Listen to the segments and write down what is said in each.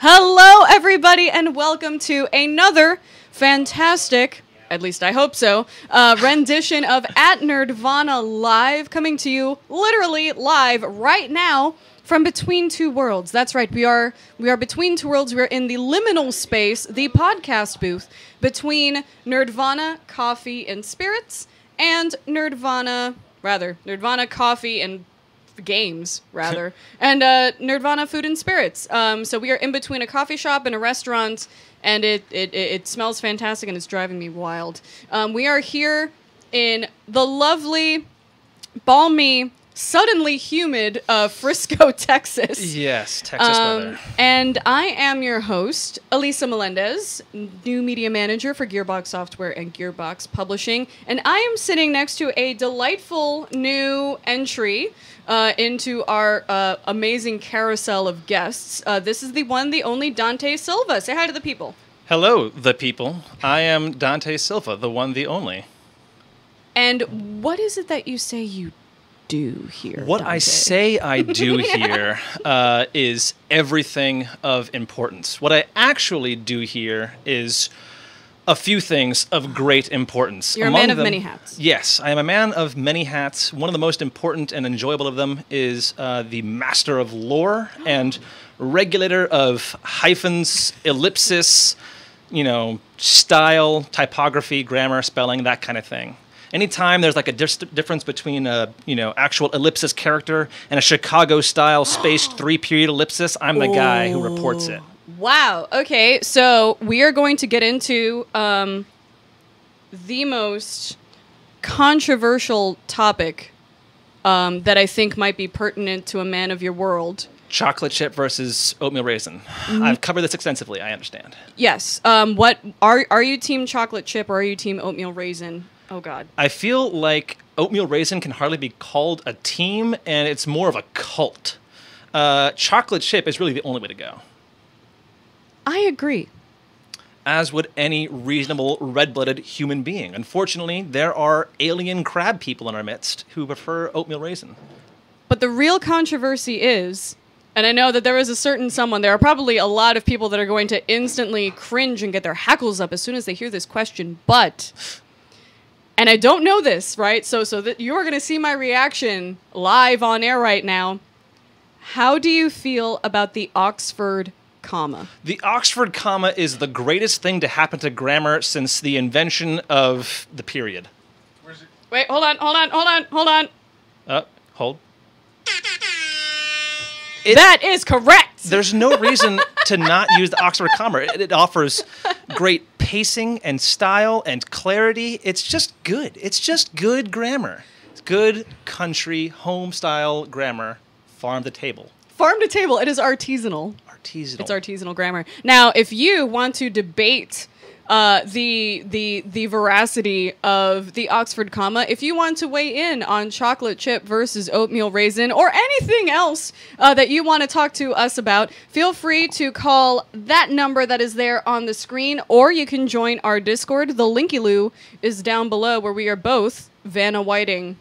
Hello, everybody, and welcome to another fantastic, at least I hope so, rendition of At Nerdvana Live, coming to you literally live right now from Between Two Worlds. That's right, we are between two worlds. We're in the liminal space, the podcast booth, between Nerdvana Coffee and Spirits and Nerdvana Coffee and Games, rather, and Nerdvana Food and Spirits. So we are in between a coffee shop and a restaurant, and it smells fantastic, and it's driving me wild. We are here in the lovely, balmy, suddenly humid Frisco, Texas. Yes, Texas weather. And I am your host, Elisa Melendez, new media manager for Gearbox Software and Gearbox Publishing, and I am sitting next to a delightful new entry into our amazing carousel of guests. This is the one, the only Dante Silva. Say hi to the people. Hello, the people. I am Dante Silva, the one, the only. And what is it that you say you do here, What Dante? I say I do here is everything of importance. What I actually do here is a few things of great importance. You're a man of many hats. Yes, I am a man of many hats. One of the most important and enjoyable of them is the master of lore and regulator of hyphens, ellipsis, style, typography, grammar, spelling, that kind of thing. Anytime there's like a difference between a actual ellipsis character and a Chicago-style spaced 3-period ellipsis, I'm the guy who reports it. Wow. Okay, so we are going to get into the most controversial topic that I think might be pertinent to a man of your world. Chocolate chip versus oatmeal raisin. I've covered this extensively, I understand. Yes. What are you team chocolate chip or are you team oatmeal raisin? Oh, God. I feel like oatmeal raisin can hardly be called a team, and it's more of a cult. Chocolate chip is really the only way to go. I agree. As would any reasonable red-blooded human being. Unfortunately, there are alien crab people in our midst who prefer oatmeal raisin. But the real controversy is, and I know that there is a certain someone, there are probably a lot of people that are going to instantly cringe and get their hackles up as soon as they hear this question, but... And I don't know this, right? So that you're going to see my reaction live on air right now. How do you feel about the Oxford comma? The Oxford comma is the greatest thing to happen to grammar since the invention of the period. Where's it? Wait, hold on. Hold. That is correct. There's no reason to not use the Oxford comma. It offers great pacing and style and clarity. It's just good. It's just good grammar. It's good country, home-style grammar, farm to table. Farm to table. It is artisanal. Artisanal. It's artisanal grammar. Now, if you want to debate the veracity of the Oxford comma, if you want to weigh in on chocolate chip versus oatmeal raisin or anything else that you want to talk to us about, feel free to call that number that is there on the screen, or you can join our Discord. The linky-loo is down below, where we are both Vanna Whiting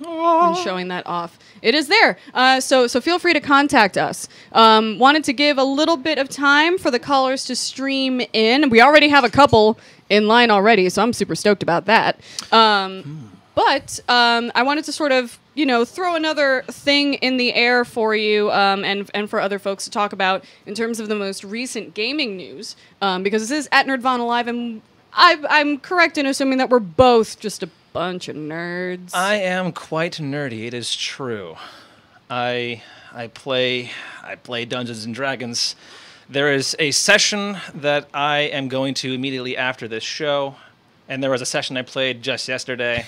and showing that off. It is there. So feel free to contact us. Wanted to give a little bit of time for the callers to stream in. We already have a couple in line already, so I'm super stoked about that. But I wanted to sort of, throw another thing in the air for you and for other folks to talk about in terms of the most recent gaming news. Because this is At Nerdvana Live, and I'm correct in assuming that we're both just a bunch of nerds. I am quite nerdy, it is true. I play Dungeons and Dragons. There is a session that I am going to immediately after this show, and there was a session I played just yesterday,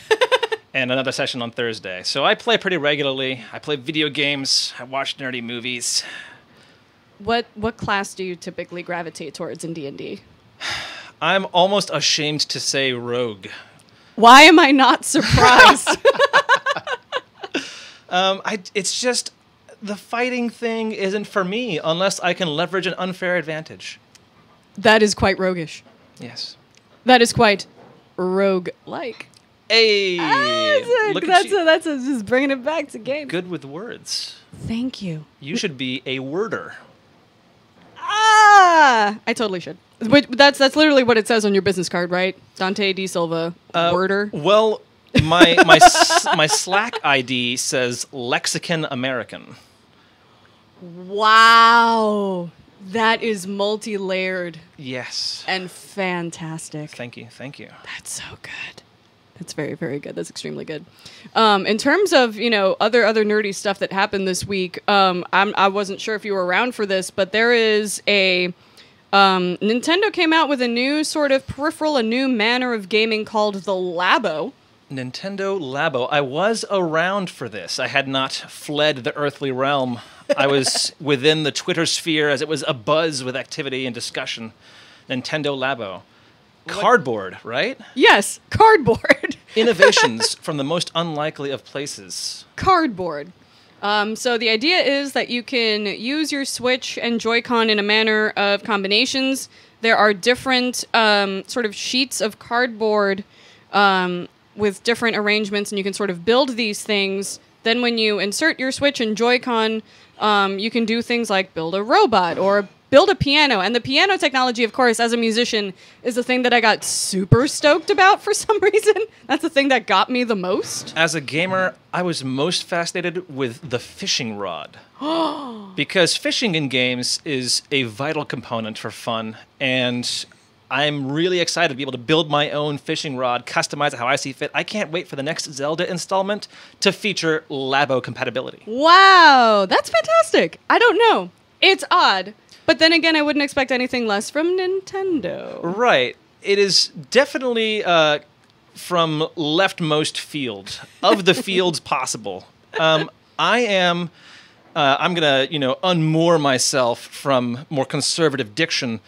and another session on Thursday. So I play pretty regularly. I play video games. I watch nerdy movies. What class do you typically gravitate towards in D&D? I'm almost ashamed to say rogue. Why am I not surprised? It's just the fighting thing isn't for me unless I can leverage an unfair advantage. That is quite roguish. Yes. That is quite rogue-like. Hey, that's just bringing it back to game. Good with words. Thank you. You should be a worder. I totally should. That's literally what it says on your business card, right? Dante D. Silva, worder. Well, my Slack ID says Lexicon American. Wow. That is multi-layered. Yes. And fantastic. Thank you. That's so good. That's very, very good. That's extremely good. In terms of, other nerdy stuff that happened this week, I wasn't sure if you were around for this, but there is a... Nintendo came out with a new sort of peripheral, a new manner of gaming called the Labo. Nintendo Labo. I was around for this. I had not fled the earthly realm. I was within the Twitter sphere as it was abuzz with activity and discussion. Nintendo Labo. Cardboard, right? Yes, cardboard. Innovations from the most unlikely of places. Cardboard. So the idea is that you can use your Switch and Joy-Con in a manner of combinations. There are different sort of sheets of cardboard with different arrangements, and you can sort of build these things. Then when you insert your Switch and Joy-Con, you can do things like build a robot or build a piano. And the piano technology, of course, as a musician, is the thing that I got super stoked about for some reason. That's the thing that got me the most. As a gamer, I was most fascinated with the fishing rod. Because fishing in games is a vital component for fun, and I'm really excited to be able to build my own fishing rod, customize it how I see fit. I can't wait for the next Zelda installment to feature Labo compatibility. Wow, that's fantastic. I don't know. It's odd. But then again, I wouldn't expect anything less from Nintendo. Right. It is definitely from leftmost field, of the fields possible. I'm going to, unmoor myself from more conservative diction.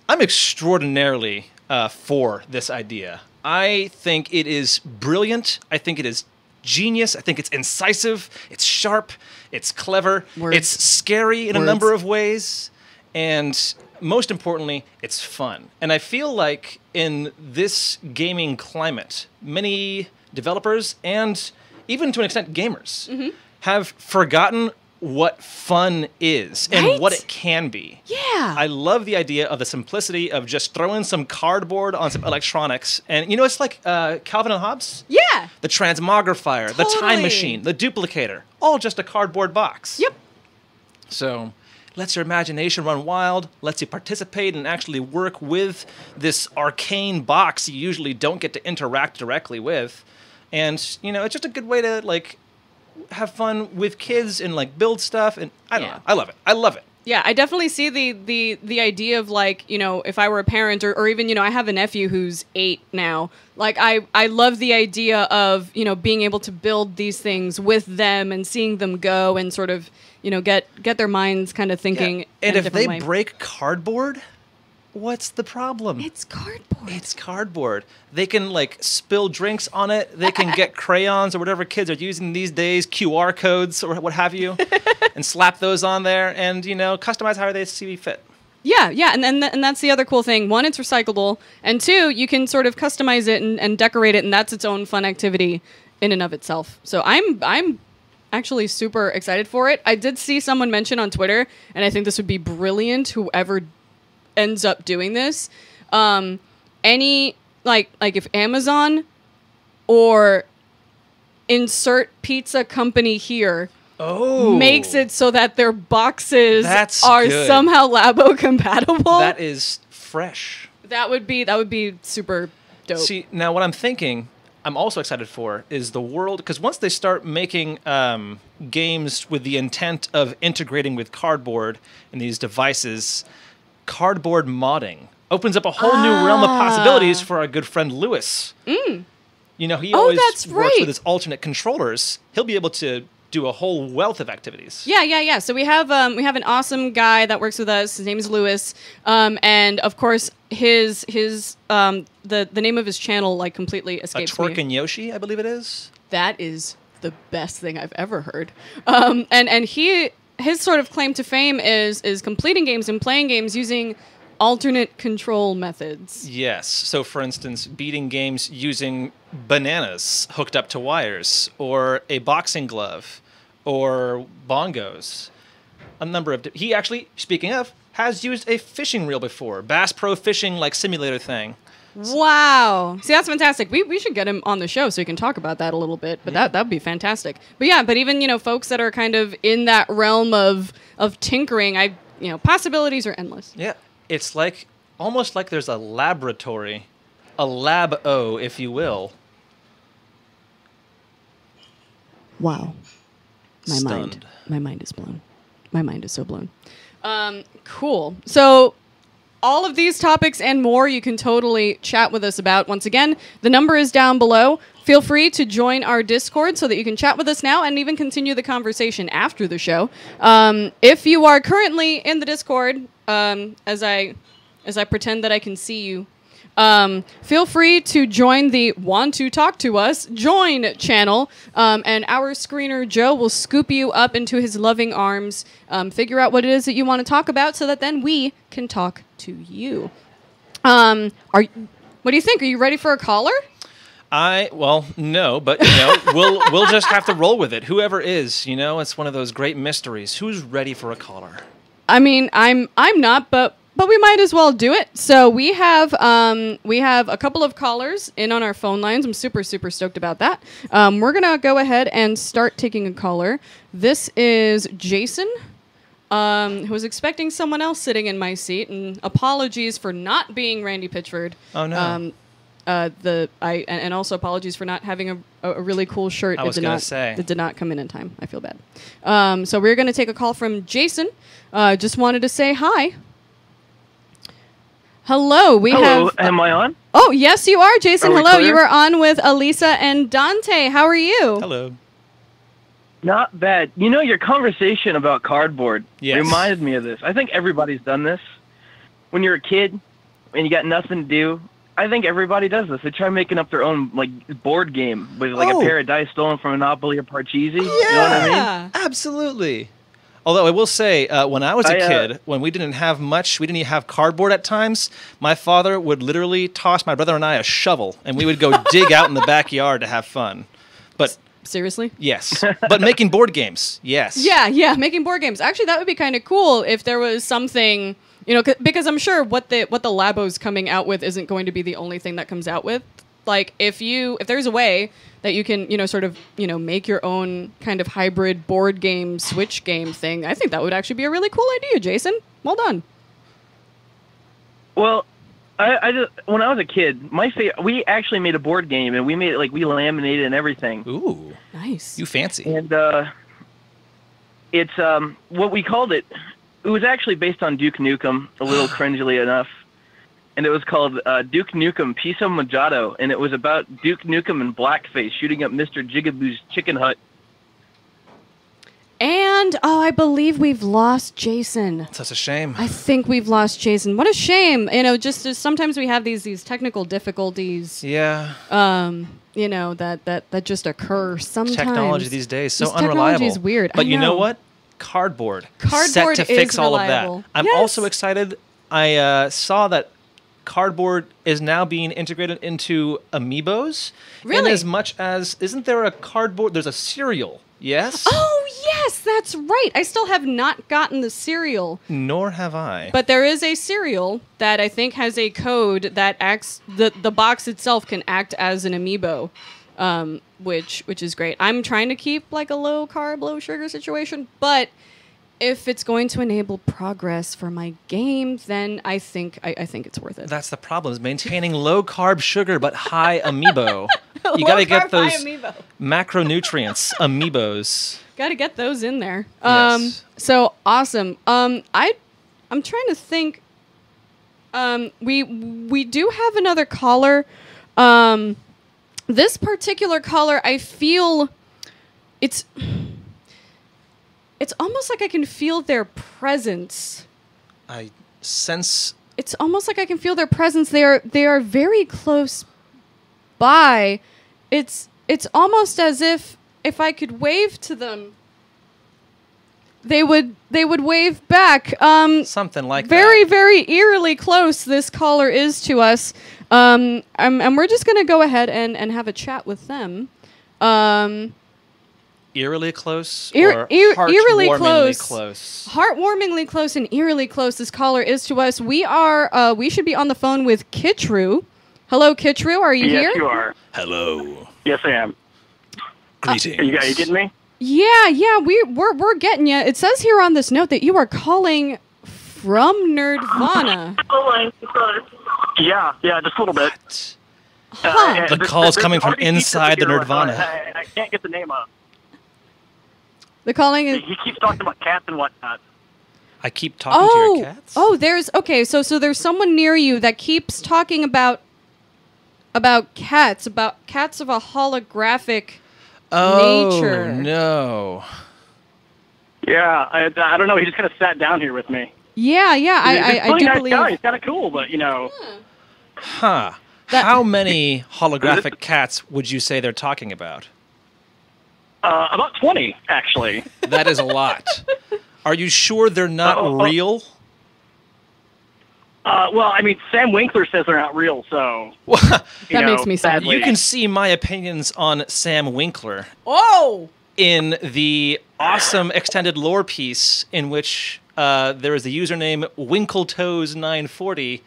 I'm extraordinarily for this idea. I think it is brilliant. I think it is genius. I think it's incisive. It's sharp. It's clever. Words. It's scary in a number of ways. And most importantly, it's fun. And I feel like in this gaming climate, many developers and even to an extent gamers have forgotten what fun is and what it can be. Yeah. I love the idea of the simplicity of just throwing some cardboard on some electronics. And, it's like Calvin and Hobbes? Yeah. The transmogrifier, the time Totally. machine, the duplicator, all just a cardboard box. Yep. So lets your imagination run wild, lets you participate and actually work with this arcane box you usually don't get to interact directly with. And, it's just a good way to, have fun with kids and, build stuff. And I don't know. I love it. I love it. Yeah, I definitely see the idea of, if I were a parent or even, I have a nephew who's 8 now. I love the idea of, being able to build these things with them and seeing them go and sort of, get their minds kind of thinking. Yeah. And in a if different they way. break cardboard, what's the problem? It's cardboard. It's cardboard. They can spill drinks on it. They can get crayons or whatever kids are using these days, QR codes or what have you, and slap those on there and customize how they see fit. Yeah, and that's the other cool thing. One, it's recyclable, and two, you can sort of customize it and decorate it, and that's its own fun activity in and of itself. So I'm actually super excited for it. I did see someone mention on Twitter, and I think this would be brilliant. Whoever ends up doing this, any if Amazon or insert pizza company here makes it so that their boxes are good. somehow Labo compatible. That is fresh. That would be super dope. See, now what I'm thinking, I'm also excited for is the world, because once they start making games with the intent of integrating with cardboard and these devices, cardboard modding opens up a whole new realm of possibilities for our good friend Lewis. He always that's works right. with his alternate controllers. He'll be able to do a whole wealth of activities. Yeah. So we have an awesome guy that works with us. His name is Lewis, and of course his the name of his channel completely escapes me. Twerkin' Yoshi, I believe it is. That is the best thing I've ever heard. And his sort of claim to fame is completing games and playing games using alternate control methods. Yes. So, for instance, beating games using bananas hooked up to wires, or a boxing glove, or bongos. A number of... He actually, speaking of, has used a fishing reel before. Bass Pro Fishing like simulator thing. Wow. See, that's fantastic. We should get him on the show so he can talk about that a little bit. But that would be fantastic. But yeah, but even, folks that are kind of in that realm of tinkering, possibilities are endless. Yeah. It's almost like there's a laboratory, a lab-o, if you will. Wow. Stunned. My mind is blown. My mind is so blown. Cool. So all of these topics and more you can totally chat with us about. Once again, the number is down below. Feel free to join our Discord so that you can chat with us now and even continue the conversation after the show. If you are currently in the Discord, as I pretend that I can see you, feel free to join the Want to Talk to Us join channel, and our screener Joe will scoop you up into his loving arms, figure out what it is that you want to talk about so that then we can talk to you. What do you think? Are you ready for a caller? No, but we'll just have to roll with it. Whoever is, it's one of those great mysteries. Who's ready for a caller? I mean, I'm not, but we might as well do it. So we have a couple of callers in on our phone lines. I'm super, super stoked about that. We're going to go ahead and start taking a caller. This is Jason, who was expecting someone else sitting in my seat. And apologies for not being Randy Pitchford. Oh, no. And also apologies for not having a really cool shirt. I was going to say. It did not come in time. I feel bad. So we're going to take a call from Jason. Just wanted to say hi. Hello, Hello, am I on? Oh, yes, you are, Jason. Hello, clear? you are on with Elisa and Dante. How are you? Hello. Not bad. Your conversation about cardboard reminded me of this. I think everybody's done this. When you're a kid and you got nothing to do, I think everybody does this. They try making up their own board game with a pair of dice stolen from Monopoly or Parcheesi. Yeah, you know what I mean? Absolutely. Although I will say, when I was a kid, when we didn't have much, we didn't even have cardboard at times, my father would literally toss my brother and I a shovel, and we would go dig out in the backyard to have fun. But seriously? Yes. But making board games, yes. Yeah, making board games. Actually, that would be kind of cool if there was something, because I'm sure what the Labo's coming out with isn't going to be the only thing that comes out with. Like, if there's a way that you can, sort of, make your own kind of hybrid board game, Switch game thing, I think that would actually be a really cool idea, Jason. Well done. Well, I just, when I was a kid, we actually made a board game, and we made it, we laminated and everything. Ooh. Nice. You fancy. And it's, what we called it was actually based on Duke Nukem, a little cringily enough. And it was called Duke Nukem Piso Mojado, and it was about Duke Nukem and blackface shooting up Mr. Jigaboo's chicken hut. And, I believe we've lost Jason. That's a shame. I think we've lost Jason. What a shame. Just sometimes we have these technical difficulties. Yeah. That just occur sometimes. Technology these days, so unreliable. Technology is weird. But you know what? Cardboard Cardboard set to fix is all reliable. of that. I'm Yes. also excited. I saw that cardboard is now being integrated into amiibos. Really? In as much as, isn't there a cardboard? There's a cereal. Yes. Oh, yes, that's right. I still have not gotten the cereal. Nor have I. But there is a cereal that I think has a code that acts, the box itself can act as an amiibo, which is great. I'm trying to keep a low carb, low sugar situation, but if it's going to enable progress for my game, then I think it's worth it. That's the problem, is maintaining low carb sugar but high amiibo. You got to get those macronutrients, amiibos. Got to get those in there. Yes. So awesome. I'm trying to think. We do have another caller. This particular caller, I feel it's almost like I can feel their presence. I sense. It's almost like I can feel their presence. They are very close by. It's almost as if I could wave to them, they would wave back. Something like very, that. Very eerily close this caller is to us. And we're just going to go ahead and have a chat with them. eerily close Eerily heartwarmingly close? Heartwarmingly close and eerily close this caller is to us. We should be on the phone with Kitru. Hello, Kitru, are you here? Yes, you are. Hello. Yes, I am. Greetings. Are you getting me? Yeah, we're getting you. It says here on this note that you are calling from Nerdvana. Yeah, just a little bit. What? Huh. The call is coming from inside the Nerdvana. I can't get the name up. The calling is... He keeps talking about cats and whatnot. I keep talking to your cats? Oh, so there's someone near you that keeps talking about cats of a holographic nature. Oh, no. Yeah, I don't know. He just kind of sat down here with me. Yeah, I do nice believe... guy. He's kind of cool, but, Huh. How many holographic cats would you say they're talking about? About 20, actually. That is a lot. Are you sure they're not real? Well, I mean, Sam Winkler says they're not real, so... That makes me sad. You can see my opinions on Sam Winkler in the awesome extended lore piece in which there is the username Winkletoes940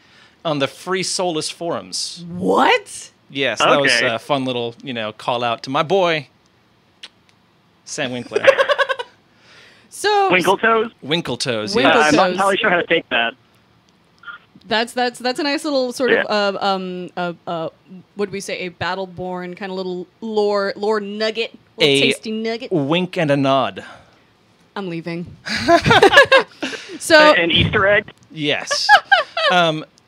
on the Free Soulless forums. What? Yes, that was a fun little, call out to my boy, Sam Winkler. So Winkletoes? Winkletoes, Winkletoes. yes. I'm not entirely sure how to take that. That's a nice little sort of what do we say, a battle-born kind of little lore nugget, tasty nugget. Wink and a nod. I'm leaving. So an Easter egg? Yes.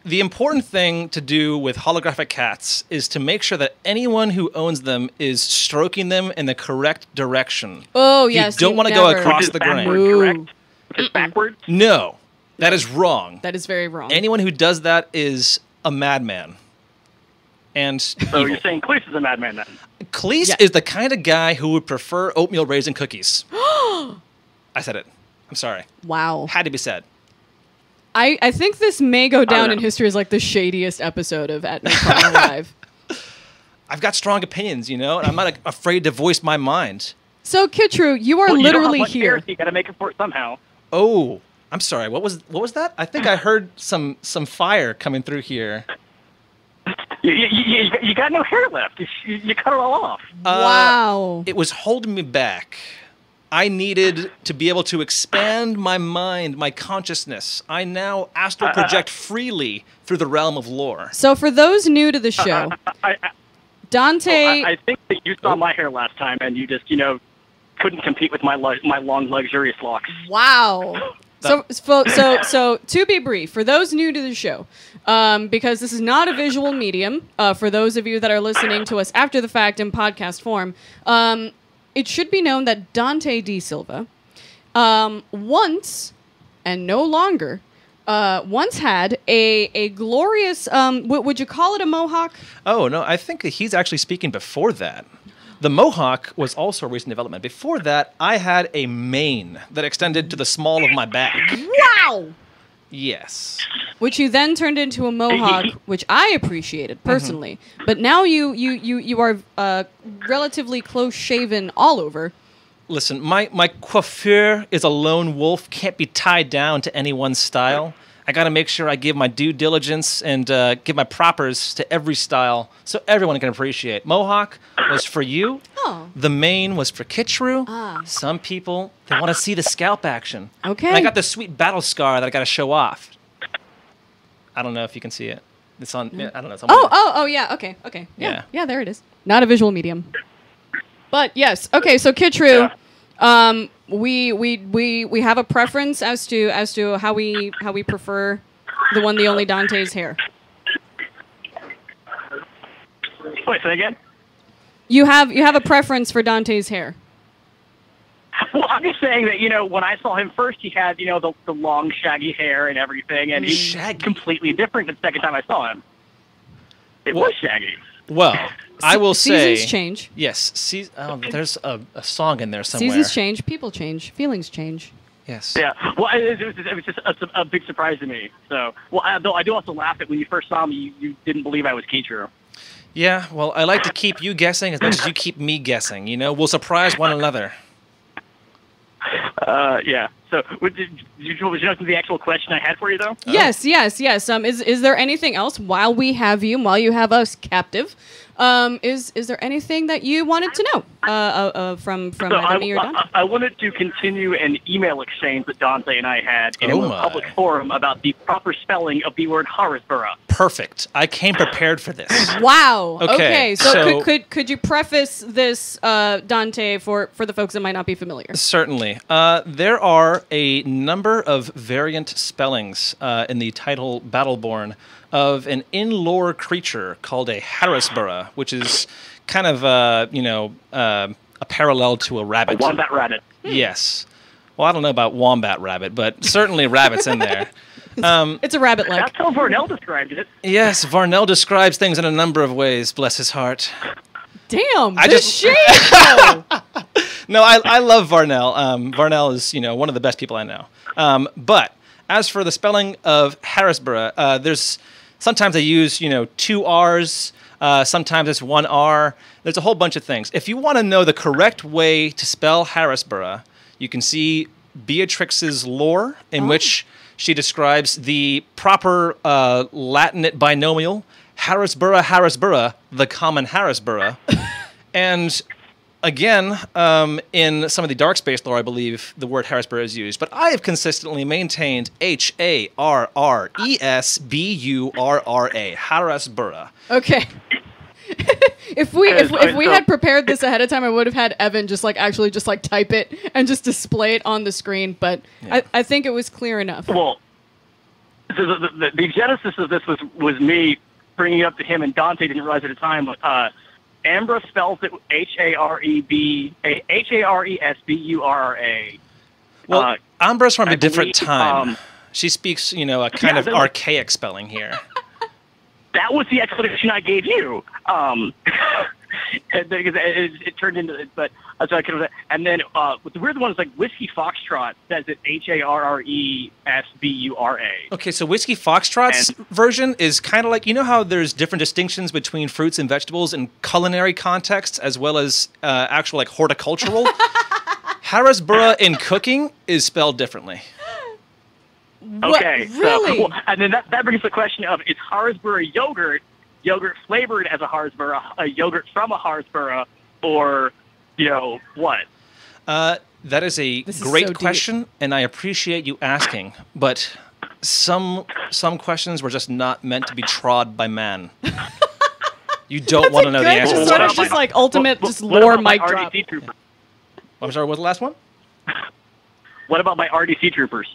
The important thing to do with holographic cats is to make sure that anyone who owns them is stroking them in the correct direction. Oh, yes. You don't want to go across the grain. Correct? Which is backwards? No. That is wrong. That is very wrong. Anyone who does that is a madman. And so you're saying Cleese is a madman then? Cleese is the kind of guy who would prefer oatmeal raisin cookies. I said it. I'm sorry. Wow. Had to be said. I think this may go down in history as like the shadiest episode of At Nerdvana Live. I've got strong opinions, and I'm not afraid to voice my mind. So, Kitru, you are literally here. You got to make it for it somehow. Oh, I'm sorry. What was that? I think I heard some fire coming through here. You got no hair left. You cut it all off. Wow. It was holding me back. I needed to be able to expand my mind, my consciousness. I now astral project freely through the realm of lore. So for those new to the show, Dante... I think that you saw my hair last time, and you just, couldn't compete with my long, luxurious locks. Wow. So to be brief, for those new to the show, because this is not a visual medium, for those of you that are listening to us after the fact in podcast form, it should be known that Dante D. Silva once, and no longer, once had a glorious, would you call it a mohawk? Oh, no, I think that he's actually speaking before that. The mohawk was also a recent development. Before that, I had a mane that extended to the small of my back. Wow! Yes. Which you then turned into a mohawk, which I appreciated personally. But now you are relatively close shaven all over. Listen, my coiffure is a lone wolf, can't be tied down to any one style. I got to make sure I give my due diligence and give my propers to every style so everyone can appreciate. Mohawk was for you. Oh. The mane was for Kitru. Ah. Some people, they want to see the scalp action. Okay. And I got the sweet battle scar that I got to show off. I don't know if you can see it. It's on. I don't know. It's on Oh, yeah. Okay. Yeah. Yeah, there it is. Not a visual medium. But yes. Okay. So Kitru, we have a preference as to how we prefer the one, the only Dante's hair. Wait, say again? You have a preference for Dante's hair. Well, I'm just saying that, when I saw him first, he had, the long, shaggy hair and everything, and he's completely different the second time I saw him. It was shaggy. Well, I will say... Seasons change. Yes. There's a song in there somewhere. Seasons change, people change, feelings change. Yes. Yeah. Well, it was just a big surprise to me. So, though I do also laugh at when you first saw me, you didn't believe I was Kitru. Yeah, well, I like to keep you guessing as much as you keep me guessing, We'll surprise one another. Yeah. So, would you know the actual question I had for you, though? Yes. Is there anything else while we have you, while you have us captive? Is there anything that you wanted to know from either me or Dante? I wanted to continue an email exchange that Dante and I had in a public forum about the proper spelling of the word Harrisburg. Perfect. I came prepared for this. Wow. Okay. So could you preface this, Dante, for the folks that might not be familiar? Certainly. There are a number of variant spellings in the title Battleborn of an in-lore creature called a Harrisburg, which is kind of a parallel to a rabbit. A wombat rabbit. Yes. Well, I don't know about wombat rabbit, but certainly rabbit's in there. It's a rabbit-like. That's how Varnell described it. Yes, Varnell describes things in a number of ways, bless his heart. Damn, shade, though. No, I love Varnell. Varnell is, one of the best people I know. But as for the spelling of Harrisburg, there's sometimes they use, 2 R's. Sometimes it's 1 R. There's a whole bunch of things. If you want to know the correct way to spell Harrisburg, you can see Beatrix's lore, in which she describes the proper Latinate binomial, Harrisburg, the common Harrisburg. And again, in some of the Dark Space lore, I believe the word Harrisburg is used. But I have consistently maintained Harrisburg, Harrisburg. Okay. If we had prepared this ahead of time, I would have had Evan actually type it and just display it on the screen. But yeah. I think it was clear enough. Well, so the genesis of this was me bringing it up to him, and Dante didn't realize at the time. Ambra spells it Haresburra. Well, Ambra's from a different time. She speaks, a kind of archaic spelling here. That was the explanation I gave you. Because it turned into, but so I could have. And then the weird one is Whiskey Foxtrot says it Haresburra. Okay, so Whiskey Foxtrot's version is kind of like, how there's different distinctions between fruits and vegetables in culinary contexts as well as actual horticultural. Harrisburg in cooking is spelled differently. Okay, really? So, and then that brings the question of, is Harrisburg yogurt flavored as a Harrisburg, a yogurt from a Harrisburg, or, what? That is a great question, and I appreciate you asking, but some questions were just not meant to be trod by man. You don't want to know the answer. It's just ultimate lore mic drop. I'm sorry, what was the last one? What about my RDC troopers?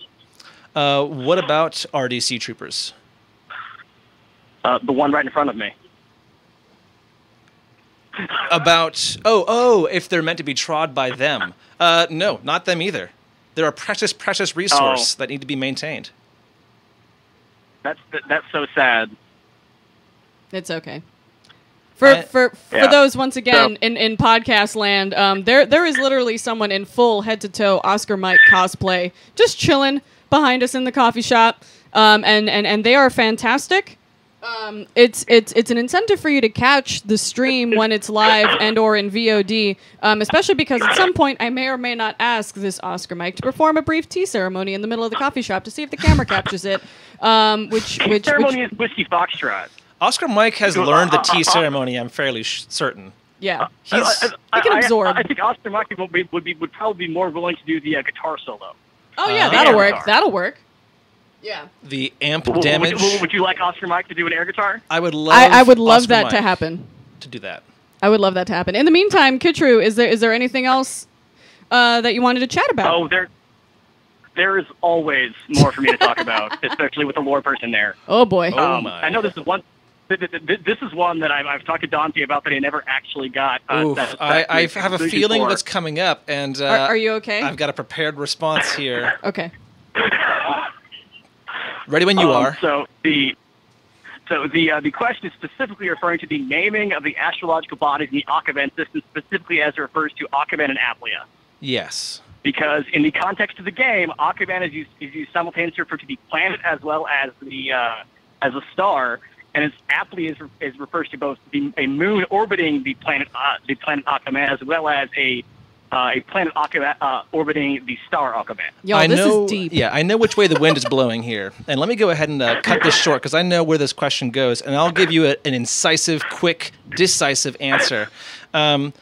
What about RDC troopers? The one right in front of me. About, if they're meant to be trod by them. No, not them either. They're a precious resource that need to be maintained. That's so sad. It's okay. For those, once again, in podcast land, there is literally someone in full head-to-toe Oscar Mike cosplay just chilling behind us in the coffee shop, and they are fantastic. It's an incentive for you to catch the stream when it's live and or in VOD, especially because at some point I may or may not ask this Oscar Mike to perform a brief tea ceremony in the middle of the coffee shop to see if the camera captures it. Which ceremony is Whiskey Foxtrot. Oscar Mike has learned the tea ceremony. I'm fairly certain. Yeah, he can absorb. I think Oscar Mike would probably be more willing to do the guitar solo. Oh yeah, that'll work. Guitar. That'll work. Yeah. The amp damage. Would you like Oscar Mike to do an air guitar? I would love. I would love Oscar that Mike to happen. To do that. I would love that to happen. In the meantime, Kitru, is there anything else that you wanted to chat about? Oh, there is always more for me to talk about, especially with the lore person there. Oh boy. Oh my. I know this is one. This is one that I've talked to Dante about that I never actually got. I have a feeling what's coming up, and are you okay? I've got a prepared response here. Okay. Ready when you are. So the question is specifically referring to the naming of the astrological bodies in the Akavan system, specifically as it refers to Akavan and Aplia. Yes. Because in the context of the game, Akavan is used simultaneously to refer to the planet as well as the as a star, and Aplia refers to both a moon orbiting the planet Akavan as well as a a planet orbiting the star Alcabat. Yo, I this know, is deep. Yeah, I know which way the wind is blowing here. And let me go ahead and cut this short because I know where this question goes. And I'll give you an incisive, quick, decisive answer. And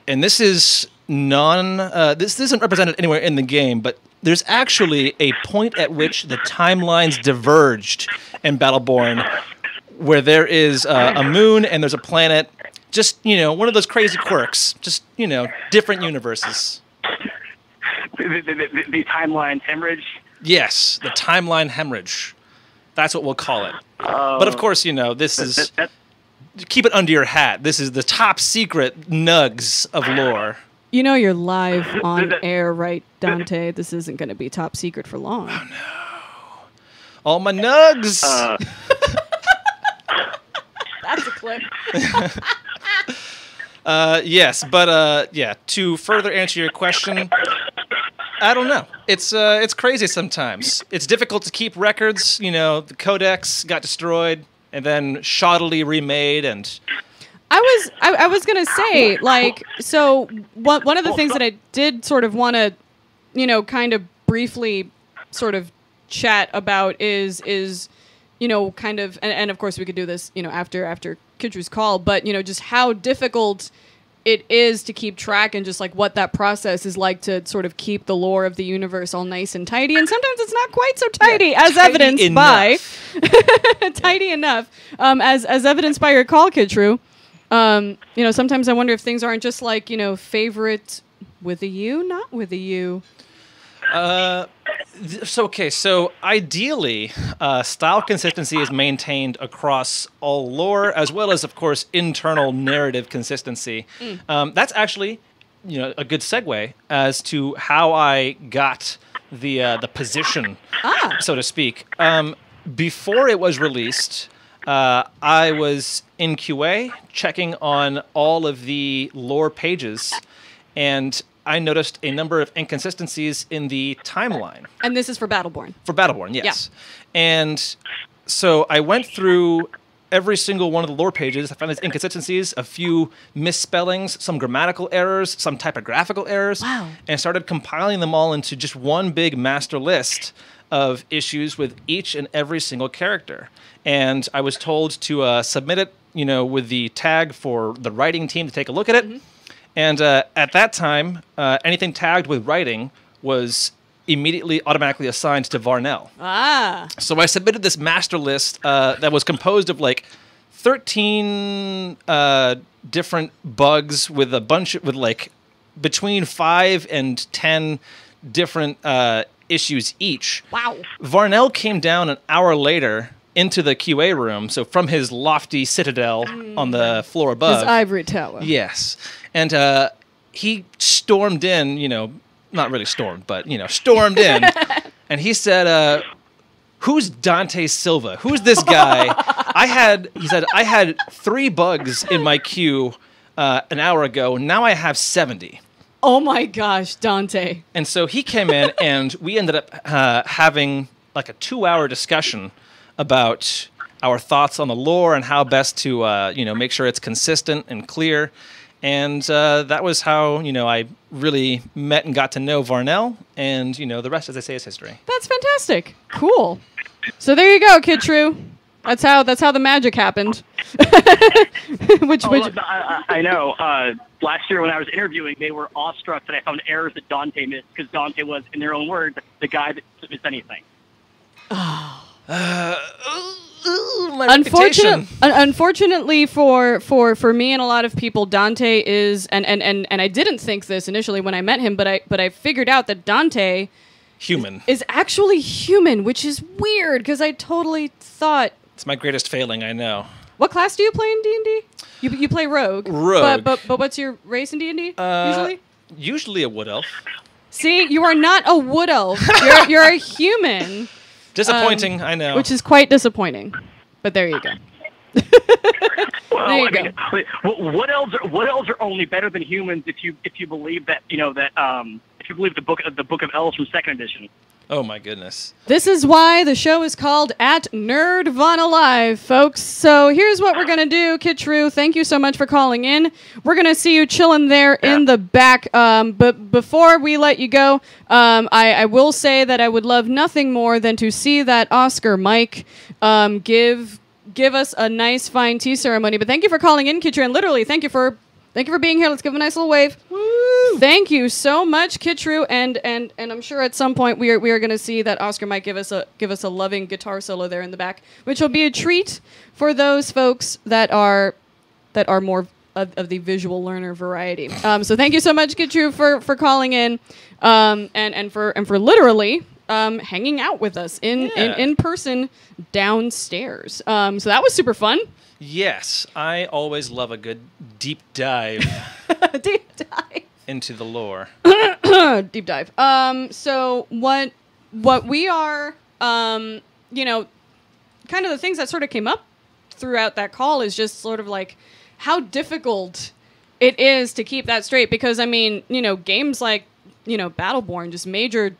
this is this isn't represented anywhere in the game, but there's actually a point at which the timelines diverged in Battleborn where there is a moon and there's a planet. Just, one of those crazy quirks. Just, different universes. The timeline hemorrhage? Yes, the timeline hemorrhage. That's what we'll call it. But of course, this is... Keep it under your hat. This is the top secret nugs of lore. You're live on air, right, Dante? This isn't going to be top secret for long. Oh, no. All my nugs! That's a clip. Yes, but to further answer your question, I don't know. It's crazy sometimes. It's difficult to keep records. The codex got destroyed and then shoddily remade, and I was gonna say, so one of the things that I did sort of want to, kind of briefly sort of chat about is kind of, and of course we could do this, after Kitru's call, but just how difficult it is to keep track and just what that process is like to sort of keep the lore of the universe all nice and tidy, and sometimes it's not quite so tidy, as evidenced enough. By tidy enough, as evidenced by your call, Kitru. Sometimes I wonder if things aren't just favorite with a U, not with a U. So ideally, style consistency is maintained across all lore, as well as, of course, internal narrative consistency. That's actually, a good segue as to how I got the position, so to speak. Before it was released, I was in QA checking on all of the lore pages, and I noticed a number of inconsistencies in the timeline. And this is for Battleborn. For Battleborn, yes. Yeah. And so I went through every single one of the lore pages. I found these inconsistencies, a few misspellings, some grammatical errors, some typographical errors. Wow. And started compiling them all into just one big master list of issues with each and every single character. And I was told to submit it, with the tag for the writing team to take a look at it. Mm-hmm. And at that time, anything tagged with writing was immediately automatically assigned to Varnell. So I submitted this master list that was composed of 13 different bugs with between 5 and 10 different issues each. Wow. Varnell came down an hour later into the QA room, so from his lofty citadel on the floor above. His ivory tower. Yes. And he stormed in, not really stormed, but, stormed in. And he said, who's Dante Silva? Who's this guy? He said, I had 3 bugs in my queue an hour ago. Now I have 70. Oh my gosh, Dante. And so he came in and we ended up having a 2-hour discussion about our thoughts on the lore and how best to, make sure it's consistent and clear. And that was how, I really met and got to know Varnell. And, the rest, as I say, is history. That's fantastic. Cool. So there you go, Kitru. That's how the magic happened. Look, I know. Last year when I was interviewing, they were awestruck that I found errors that Dante missed because Dante was, in their own words, the guy that missed anything. Unfortunately for me and a lot of people, Dante is and I didn't think this initially when I met him, but I figured out that Dante is actually human, which is weird because I totally thought it's my greatest failing. I know. What class do you play in D&D? You play rogue. But what's your race in D&D usually? Usually a wood elf. See, you are not a wood elf. You're a human. Disappointing, I know. Which is quite disappointing. But there you go. Well, there you go. Wood elves are only better than humans if you believe that if you believe the book of elves from 2nd edition. Oh my goodness. This is why the show is called At Nerdvana Live, folks. So here's what we're going to do. Kitru, thank you so much for calling in. We're going to see you chilling there in the back. But before we let you go, I will say that I would love nothing more than to see that Oscar Mike give us a nice, fine tea ceremony. But thank you for calling in, Kitru. And literally, thank you for being here. Let's give a nice little wave. Woo! Thank you so much, Kitru, and I'm sure at some point we are going to see that Oscar might give us a loving guitar solo there in the back, which will be a treat for those folks that are more of the visual learner variety. So thank you so much, Kitru, for calling in, and for literally hanging out with us in person downstairs. So that was super fun. Yes, I always love a good deep dive. Deep dive. Into the lore. Deep dive. So what we are, kind of the things that sort of came up throughout that call is just sort of like how difficult it is to keep that straight. Because, I mean, games like, Battleborn, just major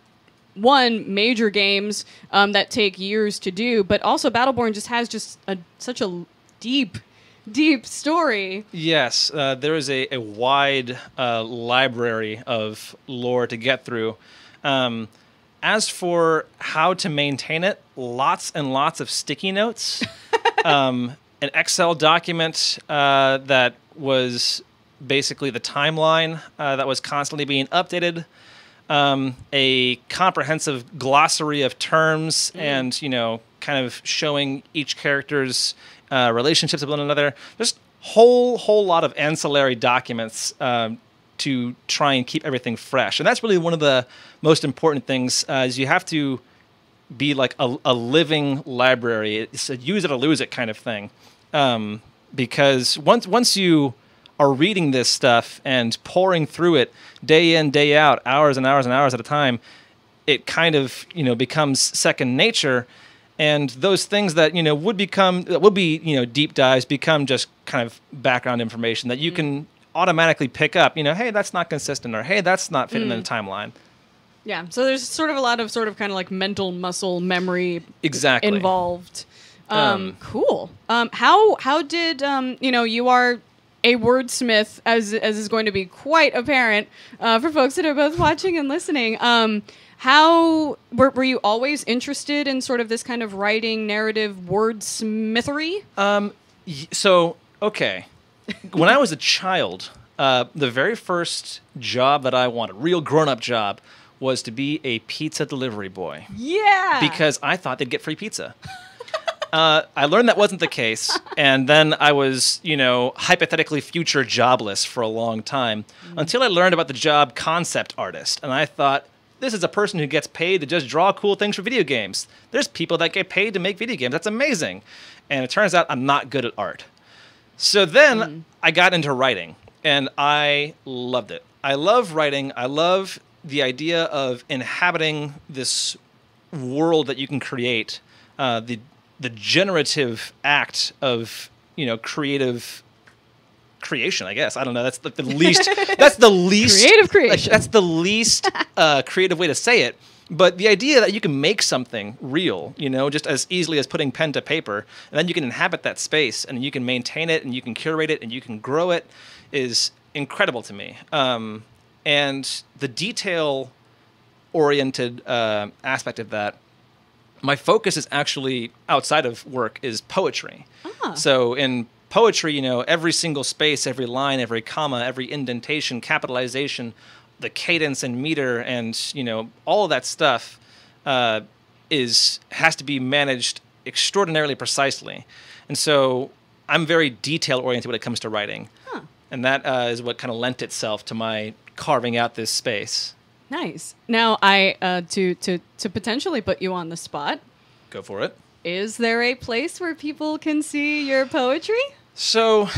games that take years to do. But also Battleborn just has such a deep story. Yes, there is a wide library of lore to get through. As for how to maintain it, lots and lots of sticky notes. An Excel document that was basically the timeline that was constantly being updated. A comprehensive glossary of terms and, kind of showing each character's relationships with one another. Just whole lot of ancillary documents to try and keep everything fresh. And that's really one of the most important things, is you have to be like a living library. It's a use it or lose it kind of thing. Because once you are reading this stuff and pouring through it day in, day out, hours and hours and hours at a time, it kind of, becomes second nature. And those things that, would be, deep dives become just kind of background information that you can automatically pick up. Hey, that's not consistent, or hey, that's not fitting in the timeline. Yeah. So there's sort of a lot of kind of like mental muscle memory exactly involved. Cool. How did, you are a wordsmith, as is going to be quite apparent for folks that are both watching and listening. How were you always interested in sort of this kind of writing, narrative, wordsmithery? So, okay. When I was a child, the very first job that I wanted, real grown-up job, was to be a pizza delivery boy. Yeah! Because I thought they'd get free pizza. I learned that wasn't the case, and then I was, hypothetically future jobless for a long time, until I learned about the job concept artist, and I thought, this is a person who gets paid to just draw cool things for video games. There's people that get paid to make video games. That's amazing. And it turns out I'm not good at art. So then I got into writing, and I loved it. I love writing. I love the idea of inhabiting this world that you can create, the generative act of, creative creation, I guess. I don't know. That's the least. That's the least creative creation. That's the least creative way to say it. But the idea that you can make something real, just as easily as putting pen to paper, and then you can inhabit that space, and you can maintain it, and you can curate it, and you can grow it, is incredible to me. And the detail-oriented aspect of that, my focus is actually outside of work is poetry. So in poetry, every single space, every line, every comma, every indentation, capitalization, the cadence and meter, and all of that stuff has to be managed extraordinarily precisely. And so I'm very detail oriented when it comes to writing, and that is what kind of lent itself to my carving out this space. Nice. Now, to potentially put you on the spot. Go for it. Is there a place where people can see your poetry? So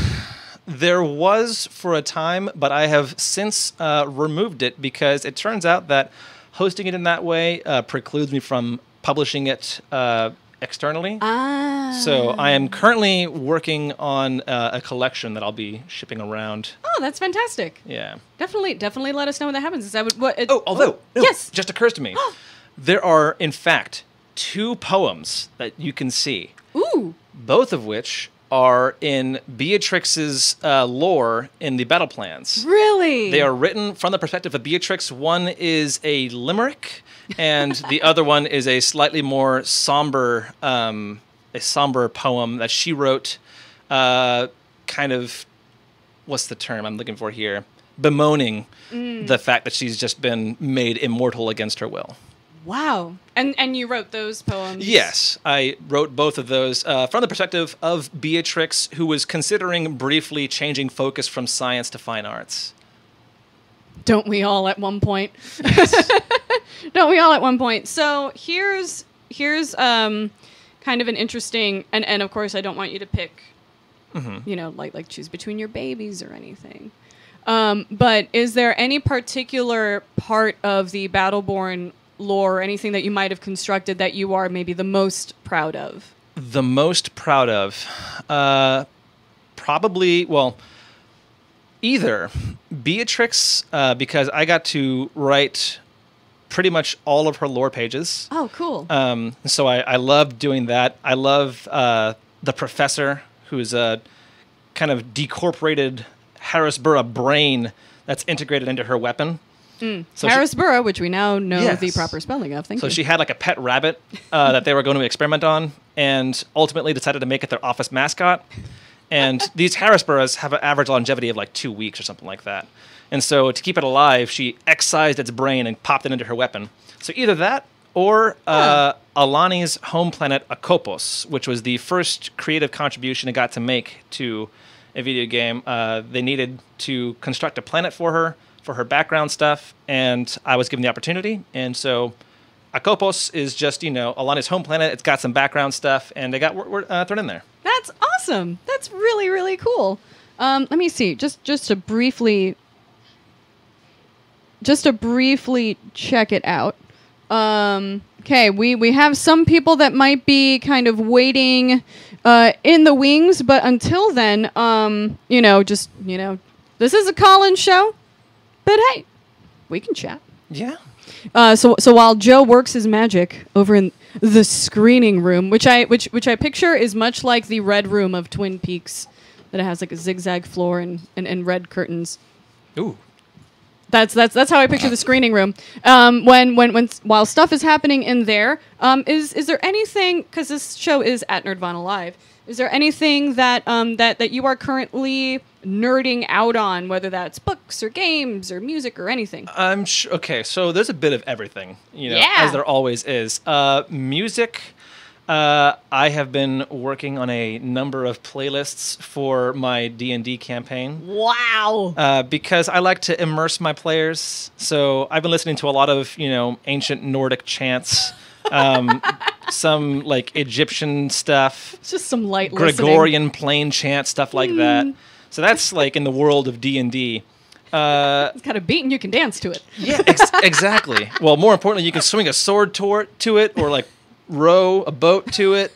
there was for a time, but I have since removed it because it turns out that hosting it in that way precludes me from publishing it externally. So I am currently working on a collection that I'll be shipping around. Oh, that's fantastic. Yeah. Definitely let us know when that happens. Yes, just occurs to me. There are, in fact, 2 poems that you can see. Ooh. Both of which are in Beatrix's lore in the battle plans. Really? They are written from the perspective of Beatrix. One is a limerick, and the other one is a slightly more somber poem that she wrote, kind of, what's the term I'm looking for here? Bemoaning the fact that she's just been made immortal against her will. Wow. And you wrote those poems? Yes, I wrote both of those from the perspective of Beatrix, who was considering briefly changing focus from science to fine arts. Don't we all at one point? Yes. Don't we all at one point? So here's kind of an interesting, and of course I don't want you to pick, like choose between your babies or anything. But is there any particular part of the Battleborn lore or anything that you might have constructed that you are maybe the most proud of? The most proud of? Probably, well, either Beatrix, because I got to write pretty much all of her lore pages. Oh, cool. So I loved doing that. I love the professor, who's a kind of decorporated Harrisburgh brain that's integrated into her weapon. So Harrisburgh, which we now know Yes. the proper spelling of. Thank you. So she had like a pet rabbit that they were going to experiment on, and ultimately decided to make it their office mascot. And these Harrisburghs have an average longevity of like 2 weeks or something like that. And so to keep it alive, she excised its brain and popped it into her weapon. So either that or Alani's home planet Akopos, which was the first creative contribution it got to make to a video game. They needed to construct a planet for her background stuff, and I was given the opportunity. And so Akopos is just, Alani's home planet. It's got some background stuff, and they got thrown in there. That's awesome. That's really, really cool. Let me see. Just to briefly check it out. Okay, we have some people that might be kind of waiting in the wings, but until then, this is a call-in show, but hey, we can chat. Yeah. So while Joe works his magic over in the screening room, which I picture is much like the red room of Twin Peaks, that it has like a zigzag floor and red curtains. Ooh. That's how I picture the screening room. While stuff is happening in there, is there anything, because this show is at Nerdvana Live, is there anything that that you are currently nerding out on, whether that's books or games or music or anything? I'm sure. Okay, so there's a bit of everything, Yeah. as there always is. Music. I have been working on a number of playlists for my D&D campaign. Wow. Because I like to immerse my players. So I've been listening to a lot of, ancient Nordic chants, some like Egyptian stuff. It's just some light Gregorian plain chant, stuff like that. So that's like in the world of D&D. It's got a beat and you can dance to it. Yeah, exactly. Well, more importantly, you can swing a sword to it, or like row a boat to it.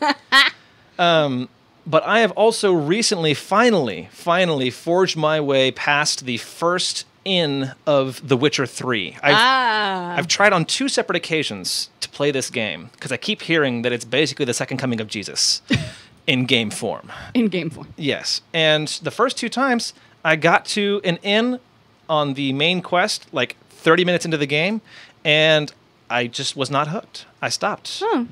But I have also recently, finally forged my way past the first inn of The Witcher 3. I've tried on 2 separate occasions to play this game, because I keep hearing that it's basically the second coming of Jesus in game form. In game form. Yes. And the first 2 times, I got to an inn on the main quest, like 30 minutes into the game, and I just was not hooked. I stopped. Oh.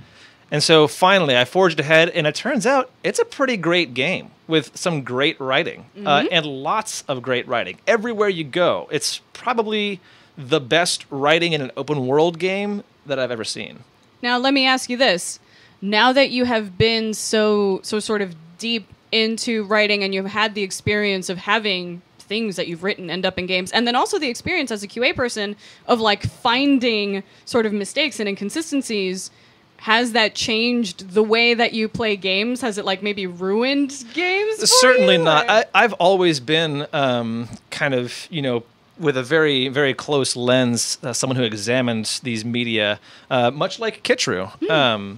And so finally, I forged ahead, and it turns out it's a pretty great game with some great writing, and lots of great writing. Everywhere you go, it's probably the best writing in an open world game that I've ever seen. Now, let me ask you this. Now that you have been so sort of deep into writing, and you've had the experience of having things that you've written end up in games, and then also the experience as a QA person of like finding sort of mistakes and inconsistencies, has that changed the way that you play games? Has it like maybe ruined games for Certainly you, not. or? I've always been kind of, with a very, very close lens, someone who examines these media, much like Kitru.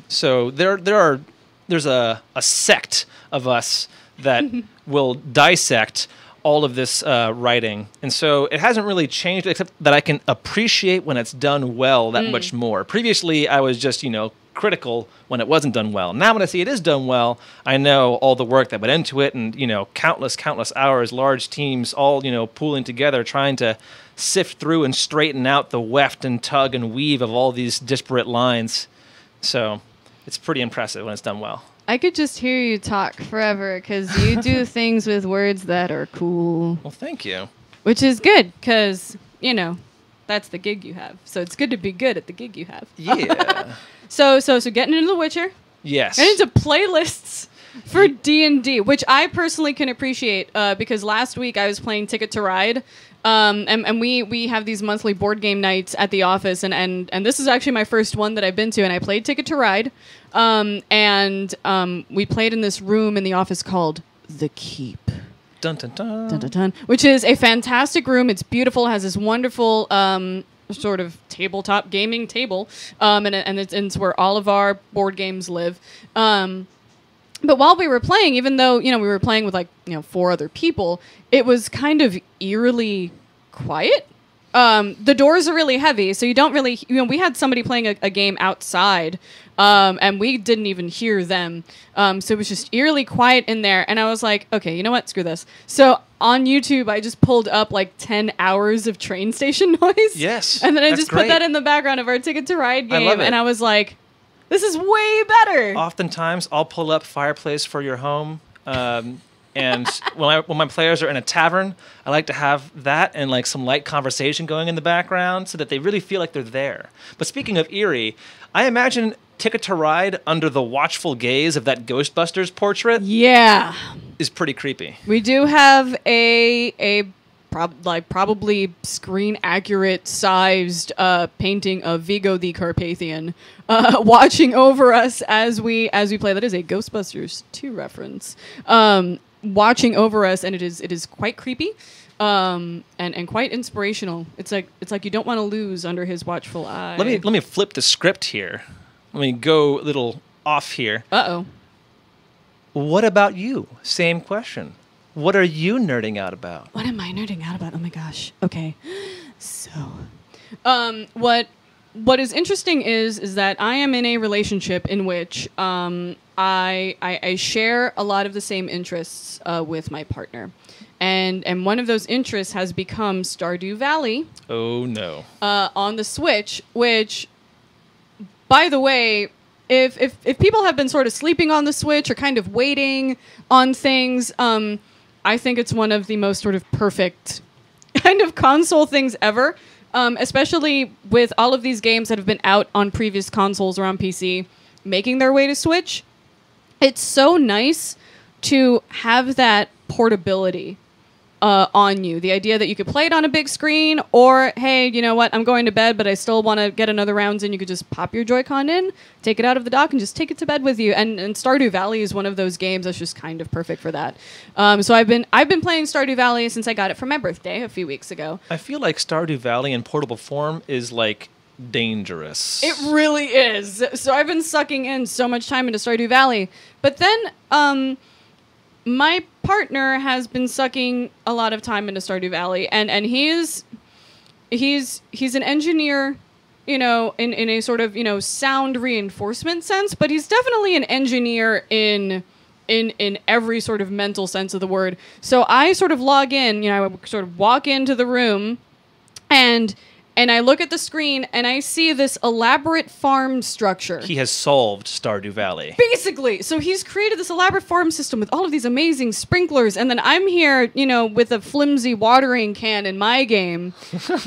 So there's a sect of us that will dissect all of this writing. And so it hasn't really changed, except that I can appreciate when it's done well that much more. Previously, I was just, critical when it wasn't done well. Now when I see it is done well, I know all the work that went into it and, countless hours, large teams all, pooling together, trying to sift through and straighten out the weft and tug and weave of all these disparate lines. So it's pretty impressive when it's done well. I could just hear you talk forever because you do things with words that are cool. Well, thank you. Which is good because, that's the gig you have. So it's good to be good at the gig you have. Yeah. So getting into The Witcher. Yes. Getting into playlists for D&D, which I personally can appreciate because last week I was playing Ticket to Ride. And we have these monthly board game nights at the office, and this is actually my first one that I've been to, and I played Ticket to Ride, and we played in this room in the office called The Keep. Dun, dun, dun. Dun, dun, dun, which is a fantastic room. It's beautiful, has this wonderful sort of tabletop gaming table, and it's where all of our board games live. But while we were playing, even though, we were playing with 4 other people, it was kind of eerily quiet. The doors are really heavy, so you don't really, we had somebody playing a game outside, and we didn't even hear them. So it was just eerily quiet in there. And I was like, okay, you know what? Screw this. So on YouTube, I just pulled up 10 hours of train station noise. Yes. And then I that's just great. put that in the background of our Ticket to Ride game. I love it. And I was like, this is way better. Oftentimes, I'll pull up Fireplace for Your Home. And when my players are in a tavern, I like to have that and some light conversation going in the background so that they really feel like they're there. But speaking of eerie, I imagine Ticket to Ride under the watchful gaze of that Ghostbusters portrait. Yeah. Is pretty creepy. We do have a probably screen accurate sized painting of Vigo the Carpathian watching over us as we play. That is a Ghostbusters 2 reference. Watching over us, and it is quite creepy, and quite inspirational. It's like you don't want to lose under his watchful eye. Let me flip the script here. Let me go a little off here. Uh-oh. What about you? Same question. What are you nerding out about? What am I nerding out about? Oh my gosh. Okay. So, what is interesting is that I am in a relationship in which I share a lot of the same interests with my partner. And one of those interests has become Stardew Valley. Oh no. On the Switch, which, by the way, if people have been sort of sleeping on the Switch or kind of waiting on things, I think it's one of the most sort of perfect kind of console things ever, especially with all of these games that have been out on previous consoles or on PC making their way to Switch. It's so nice to have that portability on you. The idea that you could play it on a big screen, or, hey, you know what, I'm going to bed, but I still want to get another rounds in. You could just pop your Joy-Con in, take it out of the dock, and just take it to bed with you. And Stardew Valley is one of those games that's just kind of perfect for that. So I've been playing Stardew Valley since I got it for my birthday a few weeks ago. I feel like Stardew Valley in portable form is dangerous. It really is. So I've been sucking in so much time into Stardew Valley. But then my partner has been sucking a lot of time into Stardew Valley, and he's an engineer, in a sort of, sound reinforcement sense, but he's definitely an engineer in every sort of mental sense of the word. So I sort of log in, I sort of walk into the room and I look at the screen and I see this elaborate farm structure. He has solved Stardew Valley. Basically. So he's created this elaborate farm system with all of these amazing sprinklers. And then I'm here, with a flimsy watering can in my game.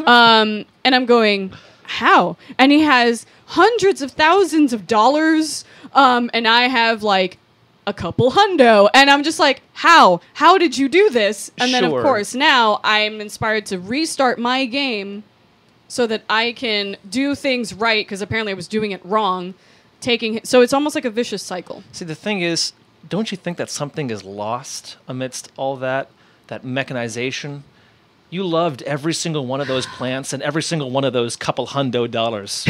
And I'm going, how? And he has hundreds of thousands of dollars. And I have a couple hundo. And I'm just like, how? How did you do this? And then, of course, now I'm inspired to restart my game so that I can do things right, because apparently I was doing it wrong. So it's almost like a vicious cycle. See, the thing is, don't you think that something is lost amidst all that mechanization? You loved every single one of those plants and every single one of those couple hundo dollars.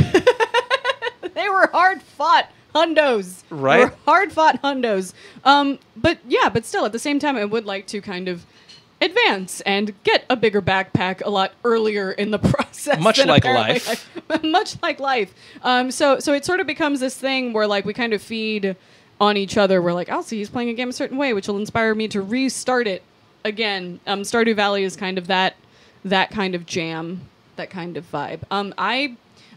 They were hard-fought hundos. Right? They were hard-fought hundos. But still, at the same time, I would like to kind of advance and get a bigger backpack a lot earlier in the process. Much than like apparently life. much like life. So it sort of becomes this thing where like we kind of feed on each other. We're like, I'll see he's playing a game a certain way, which will inspire me to restart it again. Stardew Valley is kind of that kind of jam, that kind of vibe.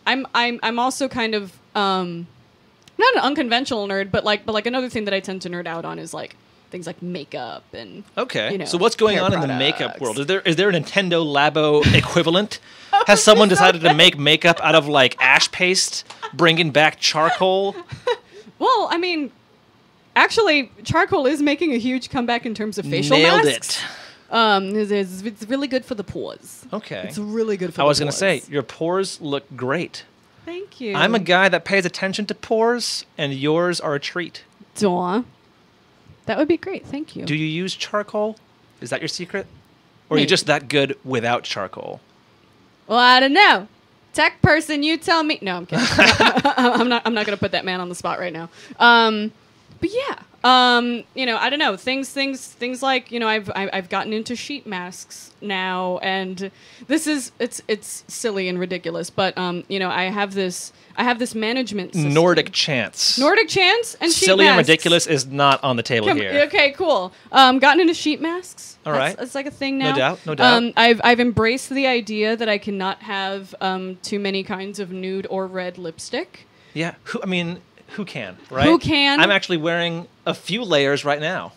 I'm also kind of not an unconventional nerd, but like another thing that I tend to nerd out on is like things like makeup and Okay. you know, So what's going hair on in the makeup products. world? Is there a Nintendo Labo equivalent? Has someone decided to make makeup out of like ash paste, bringing back charcoal? Well, I mean, actually, charcoal is making a huge comeback in terms of facial Nailed masks. It's really good for the pores. Okay. It's really good for I the was going to pores. say, your pores look great. Thank you. I'm a guy that pays attention to pores, and yours are a treat. Daw. That would be great. Thank you. Do you use charcoal? Is that your secret? Or are you Maybe. just that good without charcoal? Well, I don't know. Tech person, you tell me. No, I'm kidding. I'm not going to put that man on the spot right now. But yeah, I don't know. Things like, I've gotten into sheet masks now, and it's silly and ridiculous, but I have this management system. Nordic chance. Nordic chance and sheet Silly and masks. ridiculous is not on the table here. Okay, cool. Gotten into sheet masks. All right. It's like a thing now. No doubt. I've embraced the idea that I cannot have too many kinds of nude or red lipstick. Yeah. Who can, right? Who can? I'm actually wearing a few layers right now.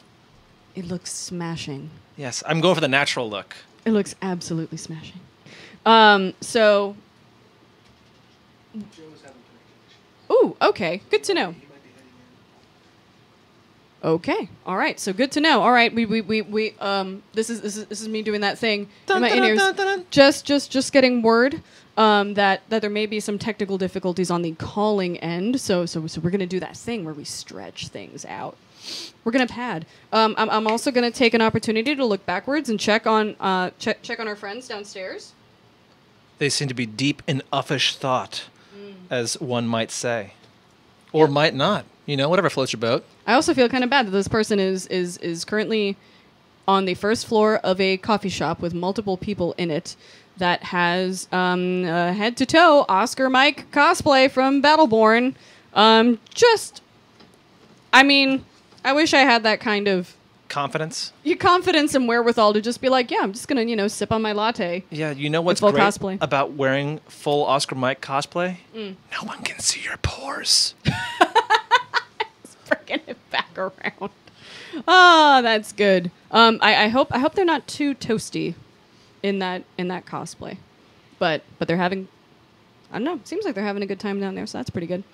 It looks smashing. Yes, I'm going for the natural look. It looks absolutely smashing. So. Ooh, okay. Good to know. Okay. All right. So good to know. All right. We this is me doing that thing in my in-ears. Just getting word that there may be some technical difficulties on the calling end. So we're gonna do that thing where we stretch things out. We're gonna pad. I'm also gonna take an opportunity to look backwards and check on our friends downstairs. They seem to be deep in uffish thought, as one might say, or might not. Whatever floats your boat. I also feel kind of bad that this person is currently on the first floor of a coffee shop with multiple people in it that has head to toe Oscar Mike cosplay from Battleborn. I wish I had that kind of Confidence. confidence and wherewithal to just be like, yeah, I'm just gonna sip on my latte. Yeah, you know what's full great cosplay. about wearing full Oscar Mike cosplay? No one can see your pores. Bringing it back around. Oh, that's good. I hope they're not too toasty in that cosplay, but they're having. I don't know. Seems like they're having a good time down there, so that's pretty good.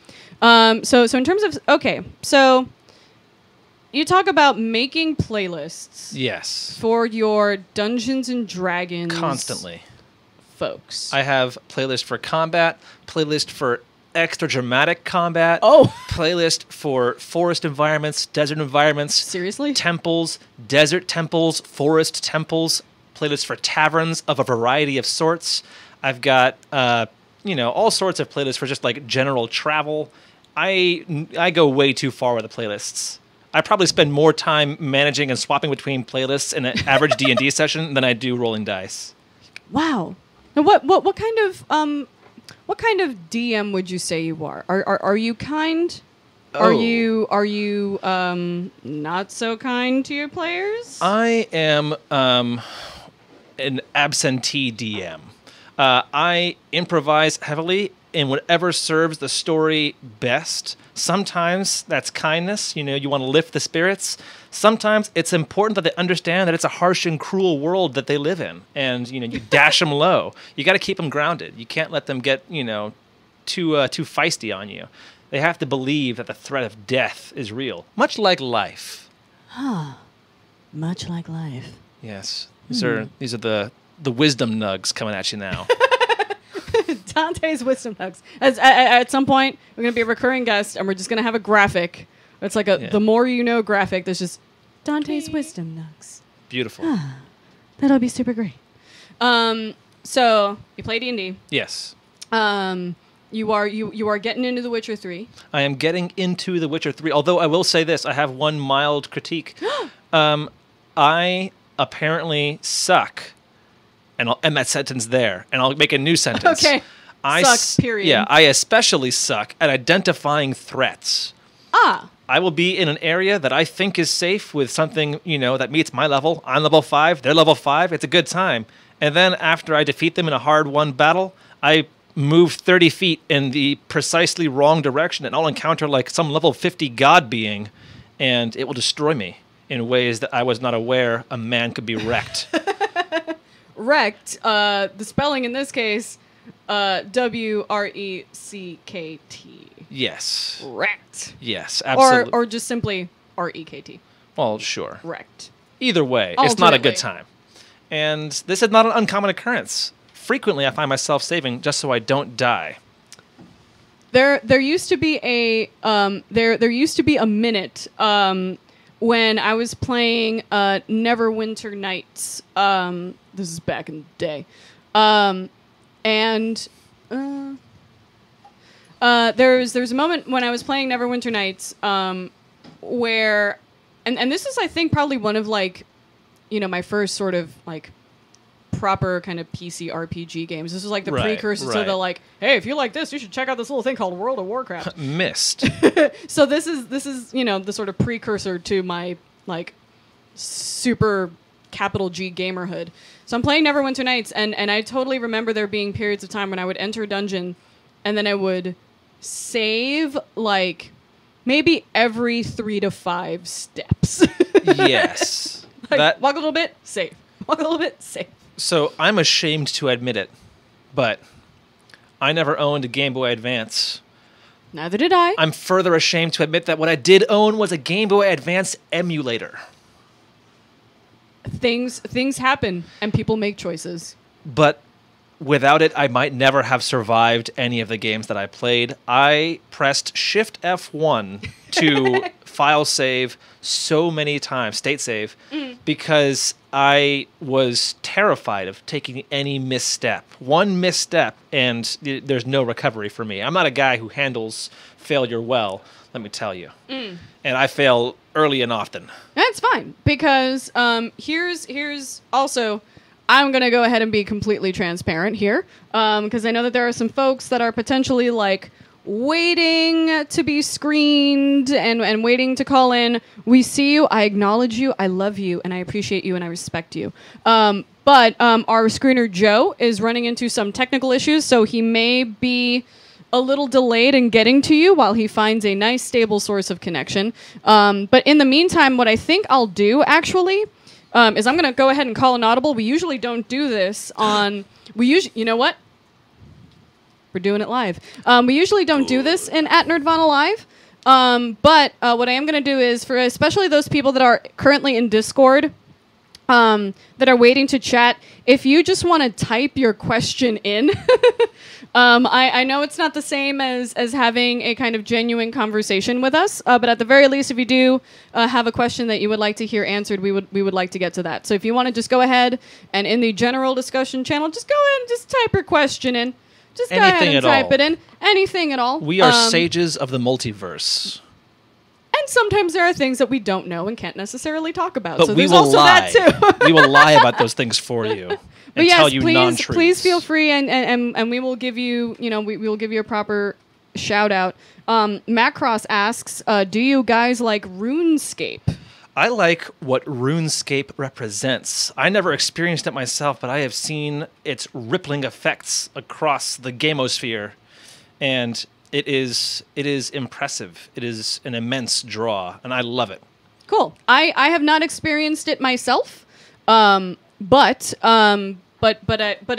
So in terms of so you talk about making playlists. Yes. For your Dungeons and Dragons. Constantly. Folks. I have playlist for combat, playlist for extra dramatic combat. Oh. Playlist for forest environments, desert environments. Seriously? Temples, desert temples, forest temples. Playlist for taverns of a variety of sorts. I've got, all sorts of playlists for just like general travel. I go way too far with the playlists. I probably spend more time managing and swapping between playlists in an average D&D session than I do rolling dice. Wow. Now what kind of DM would you say you are? Are you kind? Oh. Are you not so kind to your players? I am an absentee DM. I improvise heavily in whatever serves the story best. Sometimes that's kindness. You want to lift the spirits. Sometimes it's important that they understand that it's a harsh and cruel world that they live in. And, you dash them low. You got to keep them grounded. You can't let them get, too feisty on you. They have to believe that the threat of death is real. Much like life. Much like life. Yes. These are the wisdom nugs coming at you now. Dante's wisdom nugs. At some point, we're going to be a recurring guest, and we're just going to have a graphic. It's like the more you know graphic. There's just Dante's wisdom nugs. Beautiful. That'll be super great. So you play D&D. Yes. You are getting into The Witcher 3. I am getting into The Witcher 3. Although I will say this, I have one mild critique. I apparently suck. And I'll end that sentence there, and I'll make a new sentence. Okay. Suck, period. Yeah, I especially suck at identifying threats. I will be in an area that I think is safe with something, that meets my level. I'm level 5, they're level 5. It's a good time. And then after I defeat them in a hard-won battle, I move 30 feet in the precisely wrong direction, and I'll encounter like some level 50 god being, and it will destroy me in ways that I was not aware a man could be wrecked. Wrecked. The spelling in this case, W-R-E-C-K-T. Yes. Wrecked. Yes, absolutely. Or just simply R-E-K-T. Well, sure. Wrecked. Either way, it's not a good time. And this is not an uncommon occurrence. Frequently, I find myself saving just so I don't die. There used to be a minute when I was playing Neverwinter Nights. This is back in the day, and there's a moment when I was playing Neverwinter Nights where, and this is I think probably one of like, my first sort of like proper kind of PC RPG games. This was like the precursor to the like, hey, if you like this, you should check out this little thing called World of Warcraft. Missed. So this is the sort of precursor to my like super capital G gamerhood. So I'm playing Neverwinter Nights, and I totally remember there being periods of time when I would enter a dungeon, and then I would save like maybe every 3 to 5 steps. Yes. Like, walk a little bit, save. Walk a little bit, save. So I'm ashamed to admit it, but I never owned a Game Boy Advance. Neither did I. I'm further ashamed to admit that what I did own was a Game Boy Advance emulator. Things happen, and people make choices. But without it, I might never have survived any of the games that I played. I pressed Shift F1 to file save so many times, state save, because I was terrified of taking any misstep. One misstep, and there's no recovery for me. I'm not a guy who handles failure well, let me tell you. And I fail early and often. That's fine, because here's also... I'm going to go ahead and be completely transparent here, because I know that there are some folks that are potentially like waiting to be screened and waiting to call in. We see you. I acknowledge you. I love you, and I appreciate you, and I respect you. But our screener, Joe, is running into some technical issues, so he may be a little delayed in getting to you while he finds a nice, stable source of connection. But in the meantime, what I think I'll do, actually... is I'm going to go ahead and call an audible. We usually don't do this on... You know what? We're doing it live. We usually don't do this at Nerdvana Live. But what I am going to do is, for especially those people that are currently in Discord, that are waiting to chat, if you just want to type your question in... I know it's not the same as having a kind of genuine conversation with us, but at the very least, if you do have a question that you would like to hear answered, we would like to get to that. So if you want to just go ahead and in the general discussion channel, just go ahead and just type your question in. Just go ahead and type it in. Anything at all. We are sages of the multiverse. And sometimes there are things that we don't know and can't necessarily talk about. But so we there's will also lie. that too. We will lie about those things for you. But yes, tell you non-truths. please feel free, and we will give you, we will give you a proper shout out. Macross asks, do you guys like RuneScape? I like what RuneScape represents. I never experienced it myself, but I have seen its rippling effects across the gamosphere, and it is impressive. It is an immense draw, and I love it. Cool. I have not experienced it myself, but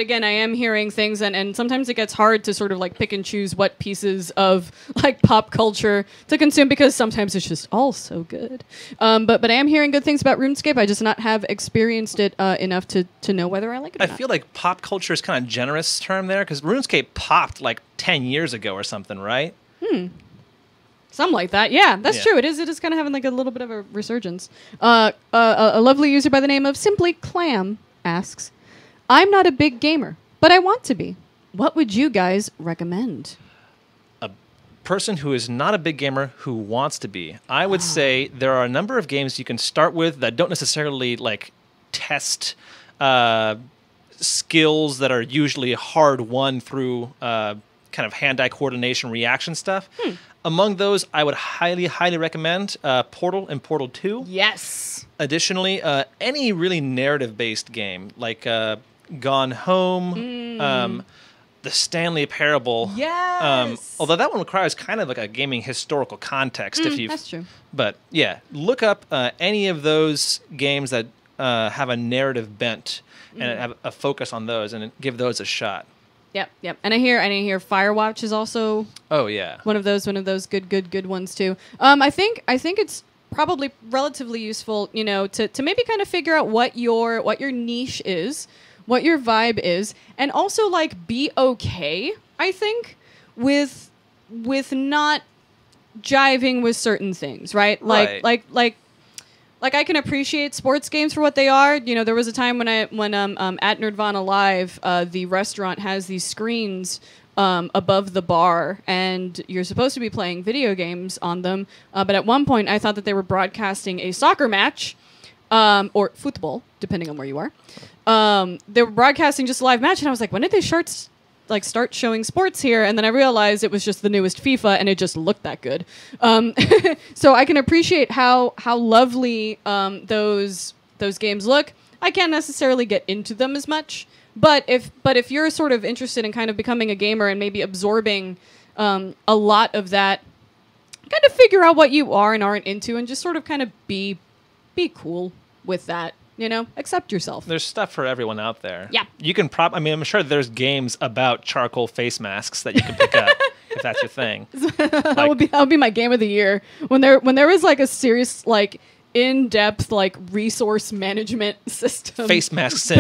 again, I am hearing things, and sometimes it gets hard to sort of like pick and choose what pieces of like pop culture to consume, because sometimes it's just all so good. But I am hearing good things about RuneScape. I just not have experienced it enough to know whether I like it or not. I feel like pop culture is kind of a generous term there, because RuneScape popped like 10 years ago or something, right? Something like that. Yeah, that's true. It is kind of having like a little bit of a resurgence. A lovely user by the name of Simply Clam asks, I'm not a big gamer, but I want to be. What would you guys recommend? A person who is not a big gamer who wants to be. I would say there are a number of games you can start with that don't necessarily like test skills that are usually hard won through kind of hand-eye coordination reaction stuff. Among those, I would highly recommend Portal and Portal 2. Yes. Additionally, any really narrative-based game like Gone Home, the Stanley Parable. Yes. Although that one requires kind of like a gaming historical context. That's true. But yeah, look up any of those games that have a narrative bent and have a focus on those, and give those a shot. Yep. And I hear Firewatch is also one of those good ones too. I think it's probably relatively useful, to maybe kind of figure out what your niche is, what your vibe is, and also like be okay, I think, with not jiving with certain things, right? Like I can appreciate sports games for what they are. There was a time when at Nerdvana Live, the restaurant has these screens above the bar, and you're supposed to be playing video games on them. But at one point, I thought that they were broadcasting a soccer match, or football, depending on where you are. They were broadcasting just a live match, and I was like, when did they start showing sports here? And then I realized it was just the newest FIFA, and it just looked that good. So I can appreciate how lovely those games look. I can't necessarily get into them as much, but if you're sort of interested in kind of becoming a gamer and maybe absorbing a lot of that, kind of figure out what you are and aren't into, and just sort of kind of be cool with that. Accept yourself. There's stuff for everyone out there. Yeah. You can I'm sure there's games about charcoal face masks that you can pick up if that's your thing. That would be my game of the year. When there is like a serious like in-depth like resource management system. Face mask sim.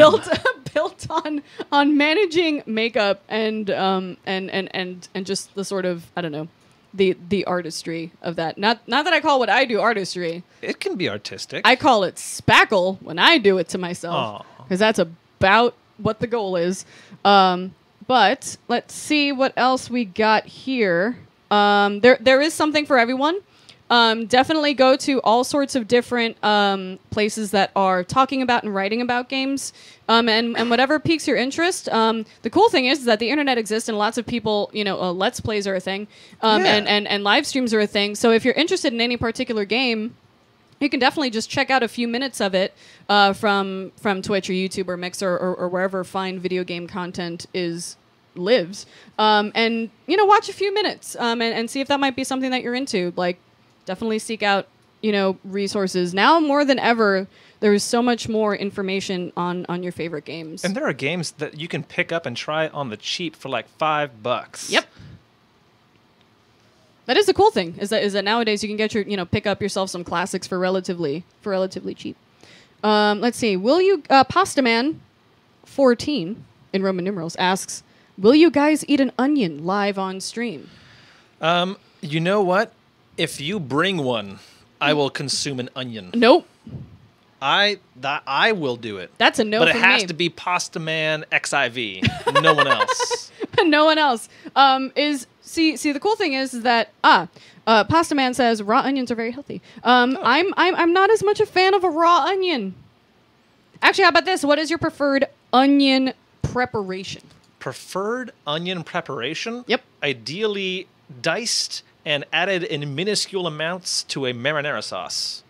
built on managing makeup and just the sort of, I don't know, the artistry of that. Not that I call what I do artistry. It can be artistic. I call it spackle when I do it to myself, because that's about what the goal is. But let's see what else we got here. There is something for everyone. Definitely go to all sorts of different places that are talking about and writing about games, and whatever piques your interest. The cool thing is that the internet exists, and lots of people, Let's Plays are a thing, and live streams are a thing. So if you're interested in any particular game, you can definitely just check out a few minutes of it from Twitch or YouTube or Mixer or wherever fine video game content lives, and watch a few minutes and see if that might be something that you're into. Like, definitely seek out, resources. Now more than ever, there is so much more information on your favorite games. And there are games that you can pick up and try on the cheap for like $5. Yep. That is the cool thing, is that nowadays you can get your, pick up yourself some classics for relatively cheap. Let's see. Will you, Pasta Man 14 in Roman numerals asks, will you guys eat an onion live on stream? You know what? If you bring one, I will consume an onion. Nope. I will do it. That's a no. But from it has me. to be Pasta Man XIV. No one else. No one else. See the cool thing is that Pasta Man says raw onions are very healthy. I'm not as much a fan of a raw onion. Actually, how about this? What is your preferred onion preparation? Preferred onion preparation? Yep. Ideally diced and added in minuscule amounts to a marinara sauce.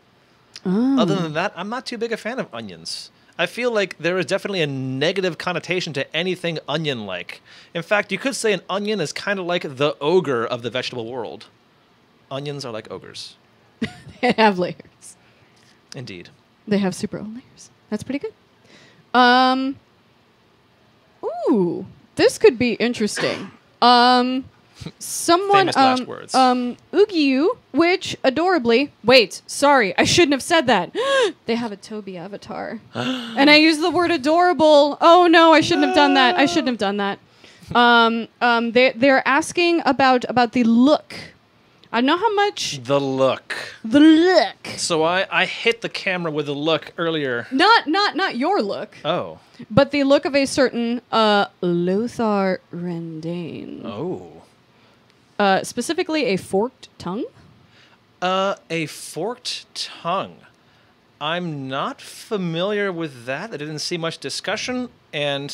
Oh. Other than that, I'm not too big a fan of onions. I feel like there is definitely a negative connotation to anything onion-like. In fact, you could say an onion is kind of like the ogre of the vegetable world. Onions are like ogres. They have layers. Indeed. They have super own layers. That's pretty good. Ooh, this could be interesting. Someone, Famous last words. Ugiu, which adorably, wait, sorry, I shouldn't have said that. They have a Toby avatar. And I used the word adorable. Oh no, I shouldn't have done that. They're asking about the look. I know how much. The look. So I hit the camera with the look earlier. Not your look. Oh. But the look of a certain Lothar Rendane. Oh. Specifically a forked tongue? A forked tongue. I'm not familiar with that. I didn't see much discussion, and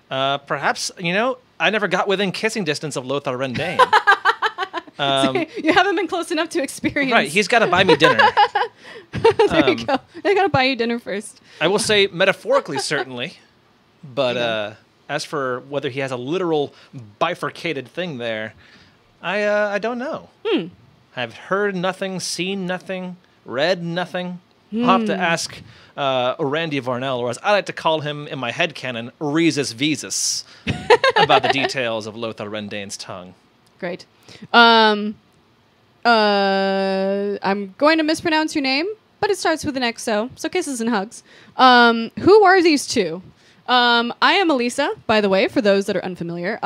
perhaps, I never got within kissing distance of Lothar Rendane. You haven't been close enough to experience. Right, he's got to buy me dinner. There you go. I got to buy you dinner first. I will say metaphorically, certainly, but as for whether he has a literal bifurcated thing there, I don't know. I've heard nothing, seen nothing, read nothing. I'll have to ask Randy Varnell, or as I like to call him in my headcanon, Rhesus Vesus, about the details of Lothar Rendane's tongue. Great. I'm going to mispronounce your name, but it starts with an X, so kisses and hugs. Who are these two? I am Elisa, by the way, for those that are unfamiliar.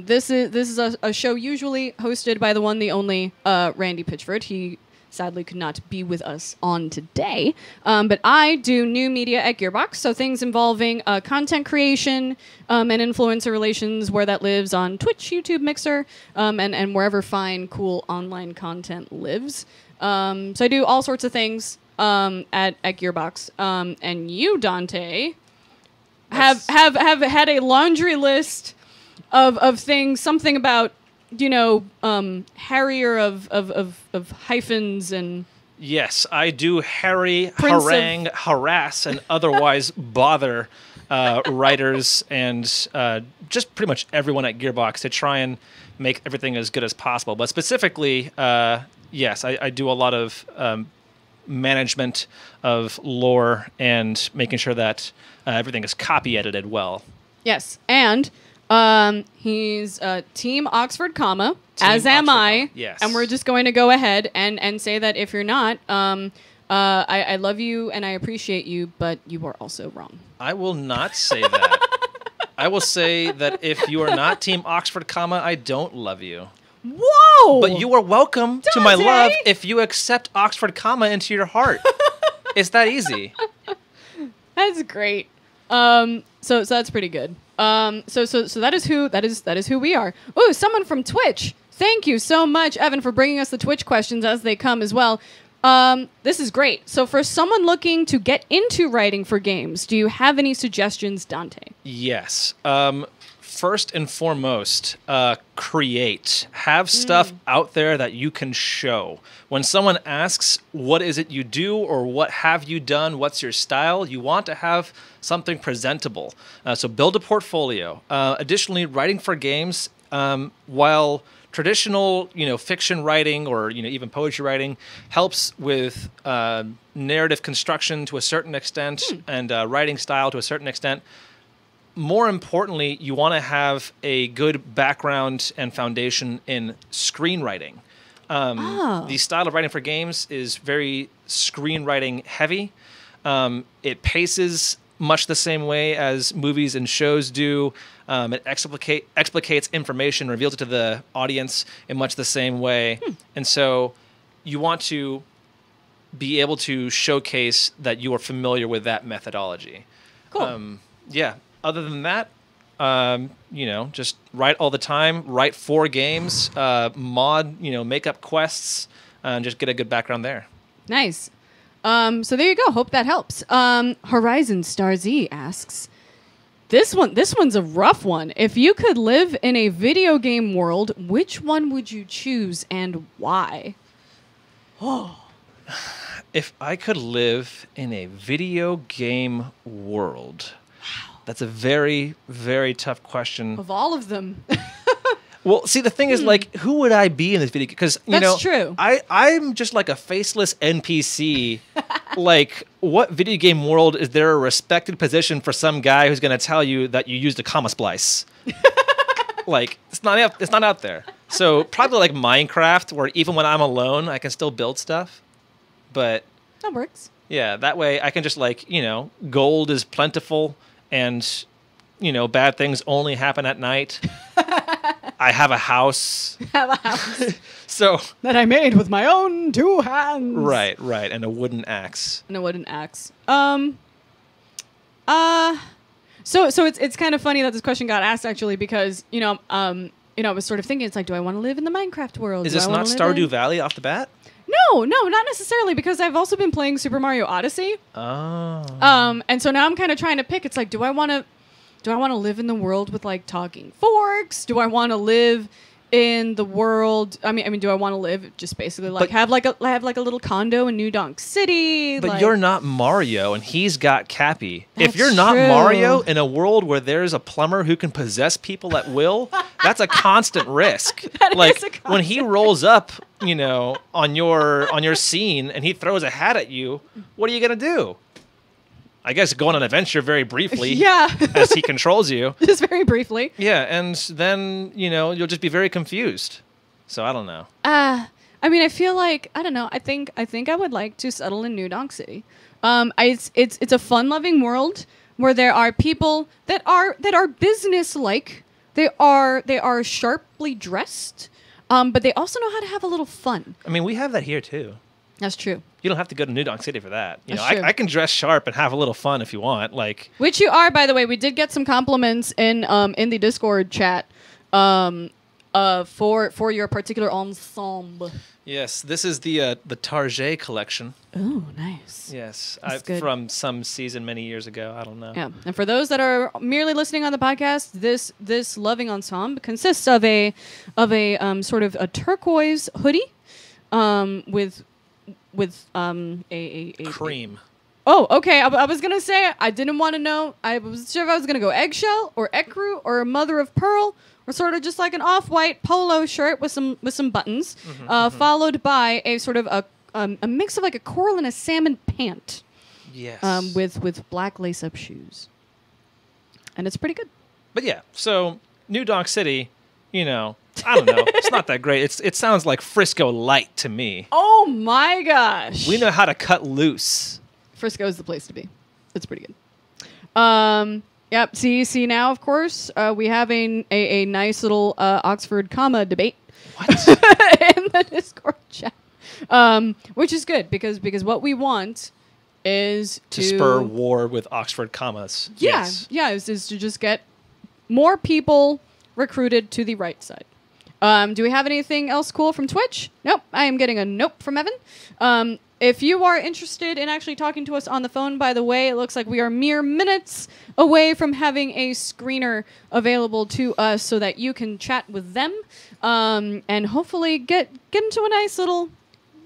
This is a show usually hosted by the one, the only Randy Pitchford. He sadly could not be with us on today. But I do new media at Gearbox, so things involving content creation and influencer relations, where that lives on Twitch, YouTube, Mixer, and wherever fine, cool online content lives. So I do all sorts of things at Gearbox. And you, Dante, have had a laundry list of things, something about harrier of hyphens and... Yes, I do harry, harangue, harass, and otherwise bother writers and just pretty much everyone at Gearbox to try and make everything as good as possible. But specifically, yes, I do a lot of management of lore and making sure that everything is copy edited well. Yes, and... he's Team Oxford, as am I. Yes. And we're just going to go ahead and say that if you're not, I love you and I appreciate you, but you are also wrong. I will not say that. I will say that if you are not Team Oxford, I don't love you. Whoa! But you are welcome to my love if you accept Oxford, into your heart. It's that easy. That's great. So that's pretty good. So that is who we are. Ooh, someone from Twitch. Thank you so much, Evan, for bringing us the Twitch questions as they come as well. This is great. So for someone looking to get into writing for games, do you have any suggestions, Dante? Yes. First and foremost, create. Have stuff out there that you can show. When someone asks, what is it you do, or what have you done, what's your style, you want to have something presentable. So build a portfolio. Additionally, writing for games, while traditional, fiction writing or, even poetry writing helps with narrative construction to a certain extent and writing style to a certain extent, more importantly, you want to have a good background and foundation in screenwriting. The style of writing for games is very screenwriting heavy. It paces much the same way as movies and shows do. It explicates information, reveals it to the audience in much the same way. And so you want to be able to showcase that you are familiar with that methodology. Cool. Yeah. Other than that, just write all the time, write for games, mod, make up quests, and just get a good background there. Nice. So there you go. Hope that helps. Horizon Star Z asks, this one's a rough one. If you could live in a video game world, which one would you choose and why? Oh. If I could live in a video game world... That's a very, very tough question. Of all of them. Well, see, the thing is, who would I be in this video? Because, That's true. I'm just like a faceless NPC. What video game world is there a respected position for some guy who's going to tell you that you used a comma splice? It's not out there. So probably like Minecraft, where even when I'm alone, I can still build stuff. But that works. Yeah, that way I can just gold is plentiful. And, bad things only happen at night. I have a house. So that I made with my own two hands. Right, and a wooden axe. So it's kind of funny that this question got asked actually because I was sort of thinking it's like, do I want to live in the Minecraft world? Is this not Stardew Valley off the bat? No, not necessarily, because I've also been playing Super Mario Odyssey. Oh. And so now I'm kind of trying to pick. It's like, do I want to live in the world with like talking forks? Do I want to live in the world? I mean, do I want to live just basically like have like a little condo in New Donk City? But like, you're not Mario, and he's got Cappy. If you're That's not true. Mario in a world where there's a plumber who can possess people at will, that's a constant risk. Like is a when he rolls up, on your scene and he throws a hat at you, what are you gonna do? I guess go on an adventure very briefly. Yeah. As he controls you. Just very briefly. Yeah, and then you'll just be very confused. So I don't know. I mean, I feel like I don't know. I think I would like to settle in New Donk City. It's a fun-loving world where there are people that are business-like. They are sharply dressed, but they also know how to have a little fun. I mean, we have that here too. That's true. You don't have to go to New Donk City for that. That's true. I can dress sharp and have a little fun if you want. Like, Which you are, by the way. We did get some compliments in the Discord chat for your particular ensemble. yes, this is the Target collection. Oh, nice. Yes, That's good. from some season many years ago. I don't know. Yeah, and for those that are merely listening on the podcast, this loving ensemble consists of a sort of a turquoise hoodie, with a Cream. Oh, okay. I was gonna say I didn't want to know. I was sure if I was gonna go eggshell or ecru or a mother of pearl or sort of just like an off-white polo shirt with some buttons, followed by a sort of a mix of like a coral and a salmon pant. Yes. With black lace-up shoes, and it's pretty good. But yeah, so New Donk City, I don't know. It's not that great. It sounds like Frisco light to me. Oh my gosh! We know how to cut loose. Frisco is the place to be. It's pretty good. Yep. See now, of course, we have a nice little Oxford comma debate. What? In the Discord chat, which is good because what we want is to spur war with Oxford commas. Yeah, Yes. yeah, is to just get more people recruited to the right side. Do we have anything else cool from Twitch? Nope. I am getting a nope from Evan. If you are interested in actually talking to us on the phone, by the way, it looks like we are mere minutes away from having a screener available to us so that you can chat with them and hopefully get into a nice little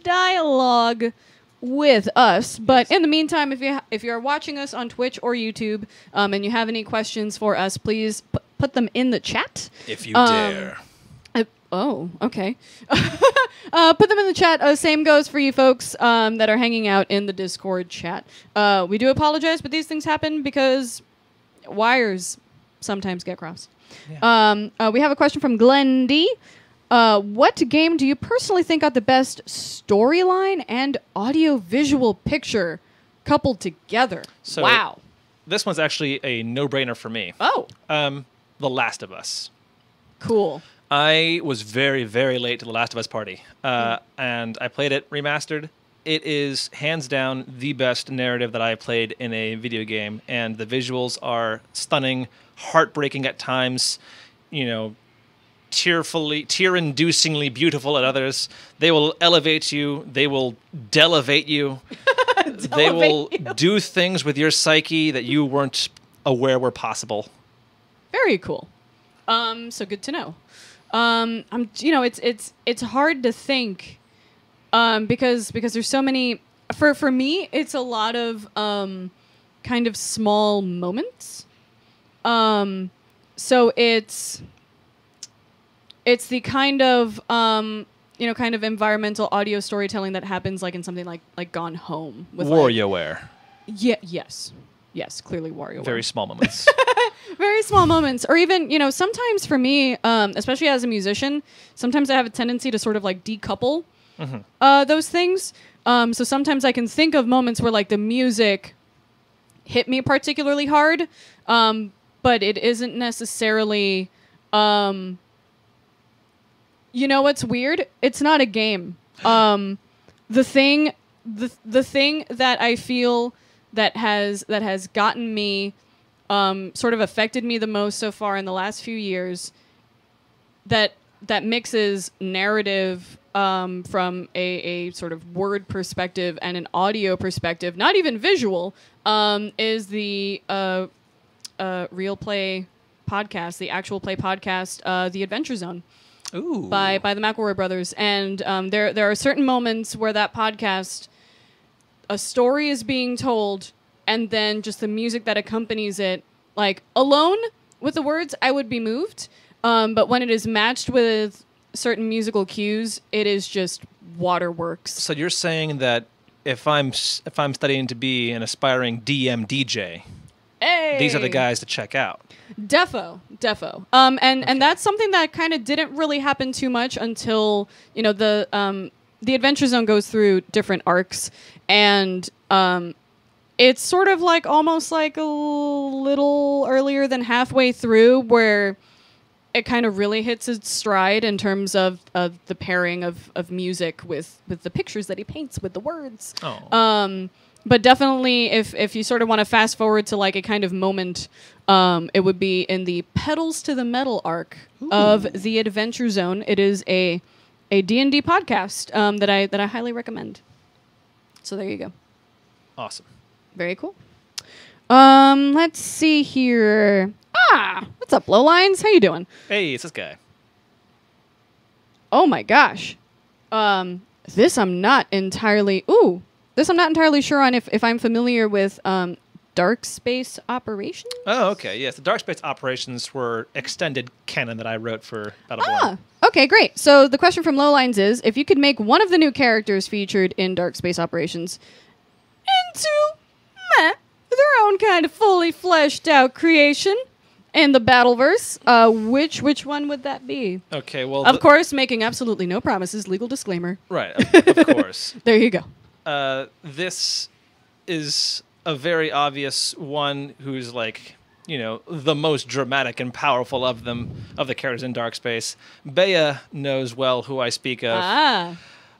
dialogue with us. But in the meantime, if you're watching us on Twitch or YouTube and you have any questions for us, please put them in the chat. If you dare. Oh, okay. Put them in the chat. Same goes for you folks that are hanging out in the Discord chat. We do apologize, but these things happen because wires sometimes get crossed. Yeah. We have a question from Glenn D. What game do you personally think got the best storyline and audio-visual picture coupled together? So wow. This one's actually a no-brainer for me. Oh. The Last of Us. Cool. I was very, very late to the Last of Us party, and I played it remastered. It is hands down the best narrative that I played in a video game, and the visuals are stunning, heartbreaking at times, tear-inducingly beautiful at others. They will elevate you. They will delevate you. They will do things with your psyche that you weren't aware were possible. Very cool. So good to know. It's hard to think, because there's so many. For me, it's a lot of kind of small moments. So it's the kind of kind of environmental audio storytelling that happens like in something like Gone Home with WarioWare. Yes, clearly WarioWare. Very small moments. Very small moments. Or even, sometimes for me, especially as a musician, sometimes I have a tendency to sort of like decouple those things. So sometimes I can think of moments where like the music hit me particularly hard, but it isn't necessarily... what's weird? It's not a game. The thing that I feel that has gotten me, sort of affected me the most so far in the last few years, that mixes narrative from a sort of word perspective and an audio perspective, not even visual, is the real play podcast, the actual play podcast, The Adventure Zone. Ooh. By the McElroy brothers. And there are certain moments where that podcast, a story is being told, and then just the music that accompanies it, like alone with the words, I would be moved. But when it is matched with certain musical cues, it is just waterworks. So you're saying that if I'm studying to be an aspiring DM DJ, hey! These are the guys to check out. Defo. And that's something that kind of didn't really happen too much until, the Adventure Zone goes through different arcs, and it's sort of like almost like a little earlier than halfway through where it kind of really hits its stride in terms of the pairing of music with the pictures that he paints with the words. Oh. But definitely, if you sort of want to fast forward to like a kind of moment, it would be in the Pedals to the Metal arc of the Adventure Zone. It is a D&D podcast that I highly recommend. So there you go. Awesome. Very cool. Let's see here. What's up, Lowlines? How you doing? Hey, it's this guy. Oh my gosh. This I'm not entirely sure on if I'm familiar with Dark Space Operations. Oh, okay. Yes, the Dark Space Operations were extended canon that I wrote for Battleborn. Okay, great. So the question from Lowlines is, if you could make one of the new characters featured in Dark Space Operations into their own kind of fully fleshed out creation in the Battleverse, which one would that be? Okay, well... Of course, making absolutely no promises. Legal disclaimer. Right, of course. There you go. This is a very obvious one who's like, the most dramatic and powerful of the characters in Dark Space. Bea knows well who I speak of.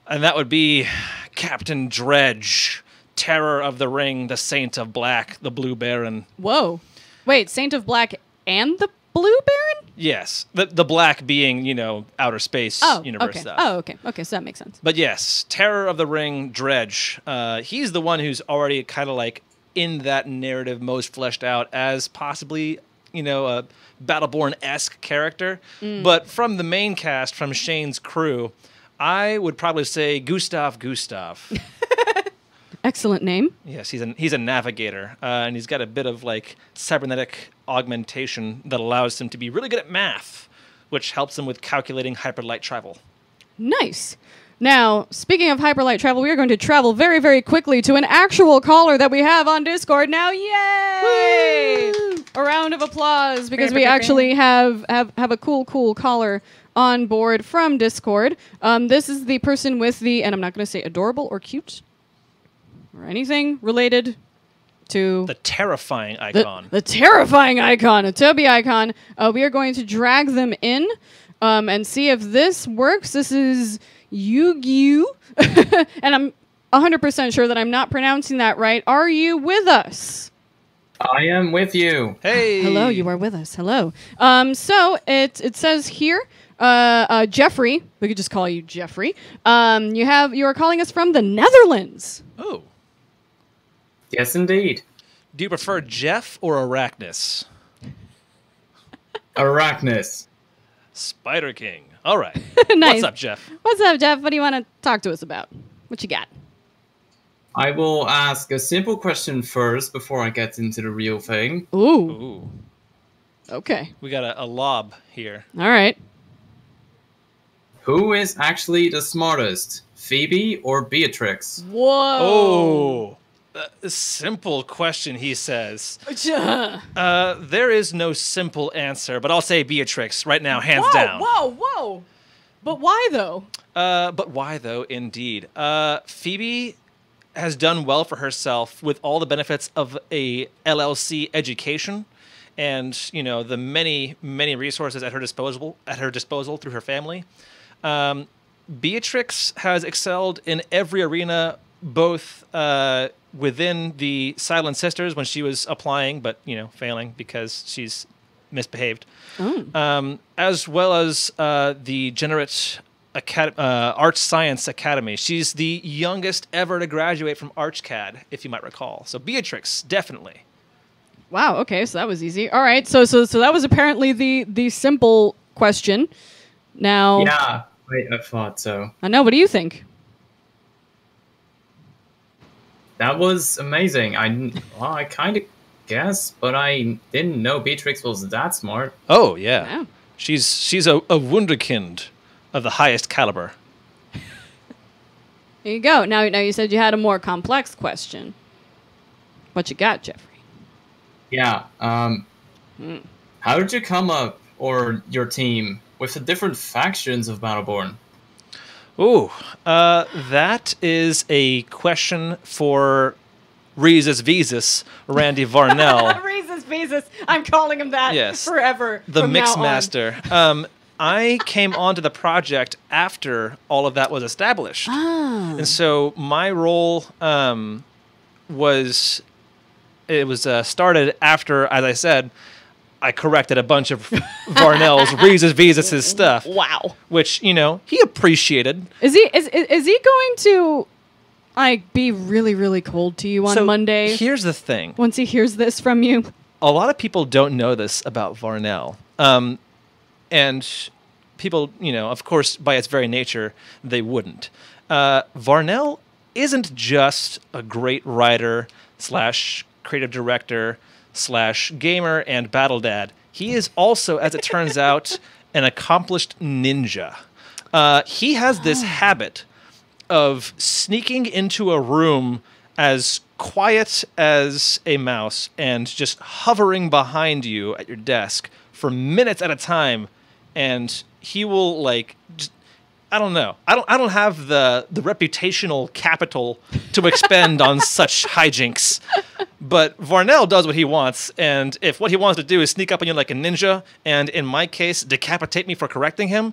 And that would be Captain Dredge, Terror of the Ring, the Saint of Black, the Blue Baron. Whoa. Wait, Saint of Black and the Blue Baron? Yes. The black being, outer space universe stuff. Oh, okay. Okay, so that makes sense. But yes, Terror of the Ring, Dredge. He's the one who's already kind of like in that narrative most fleshed out as possibly, a Battleborn-esque character. But from the main cast, from Shane's crew, I would probably say Gustav. Excellent name. Yes, he's a navigator, and he's got a bit of like cybernetic augmentation that allows him to be really good at math, which helps him with calculating hyperlight travel. Nice. Now, speaking of hyperlight travel, we are going to travel very, very quickly to an actual caller that we have on Discord now. Yay! Woo! A round of applause because we actually have a cool caller on board from Discord. This is the person with the, and I'm not going to say adorable or cute or anything related to the terrifying icon. The terrifying icon, a Toby icon. We are going to drag them in and see if this works. This is Yu-Gi-Oh! And I'm 100% sure that I'm not pronouncing that right. Are you with us? I am with you. Hey. Hello, you are with us. Hello. So it says here, Jeffrey, we could just call you Jeffrey. You are calling us from the Netherlands. Oh. Yes, indeed. Do you prefer Jeff or Arachnus? Arachnus. Spider King. All right. Nice. What's up, Jeff? What's up, Jeff? What do you want to talk to us about? What you got? I will ask a simple question first before I get into the real thing. Ooh. Okay. We got a lob here. All right. Who is actually the smartest, Phoebe or Beatrix? Whoa. Oh. A simple question, he says. There is no simple answer, but I'll say Beatrix right now, hands down. Whoa. But why, though? Indeed. Phoebe has done well for herself with all the benefits of a LLC education and, the many, many resources at her disposal through her family. Beatrix has excelled in every arena, both within the Silent Sisters when she was applying, but, failing because she's misbehaved, as well as the Generate Arch Science Academy. She's the youngest ever to graduate from ArchCAD, if you might recall. So Beatrix, definitely. Wow. Okay, so that was easy. All right. So that was apparently the simple question. Now. Yeah, I thought so. I know. What do you think? That was amazing. I kind of guessed, but I didn't know Beatrix was that smart. Oh yeah, Wow. she's a wunderkind of the highest caliber. There you go. Now you said you had a more complex question. What you got, Jeffrey? Yeah. How did you come up, or your team, with the different factions of Battleborn? Ooh, that is a question for Reezus Vezus, Randy Varnell. Reezus Vezus. I'm calling him that forever. The from Mix now on. Master. I came onto the project after all of that was established. Ah. And so my role was started after, as I said, I corrected a bunch of Varnell's Reezus Vezus' stuff. Wow. Which, he appreciated. Is he going to be really, really cold to you on Monday? Here's the thing. Once he hears this from you. A lot of people don't know this about Varnell. And people, of course, by its very nature, they wouldn't. Varnell isn't just a great writer / creative director / gamer and battle dad. He is also, as it turns out, an accomplished ninja. He has this habit of sneaking into a room as quiet as a mouse and just hovering behind you at your desk for minutes at a time, and he will I don't know. I don't have the reputational capital to expend on such hijinks. But Varnell does what he wants, and if what he wants to do is sneak up on you like a ninja, and in my case, decapitate me for correcting him,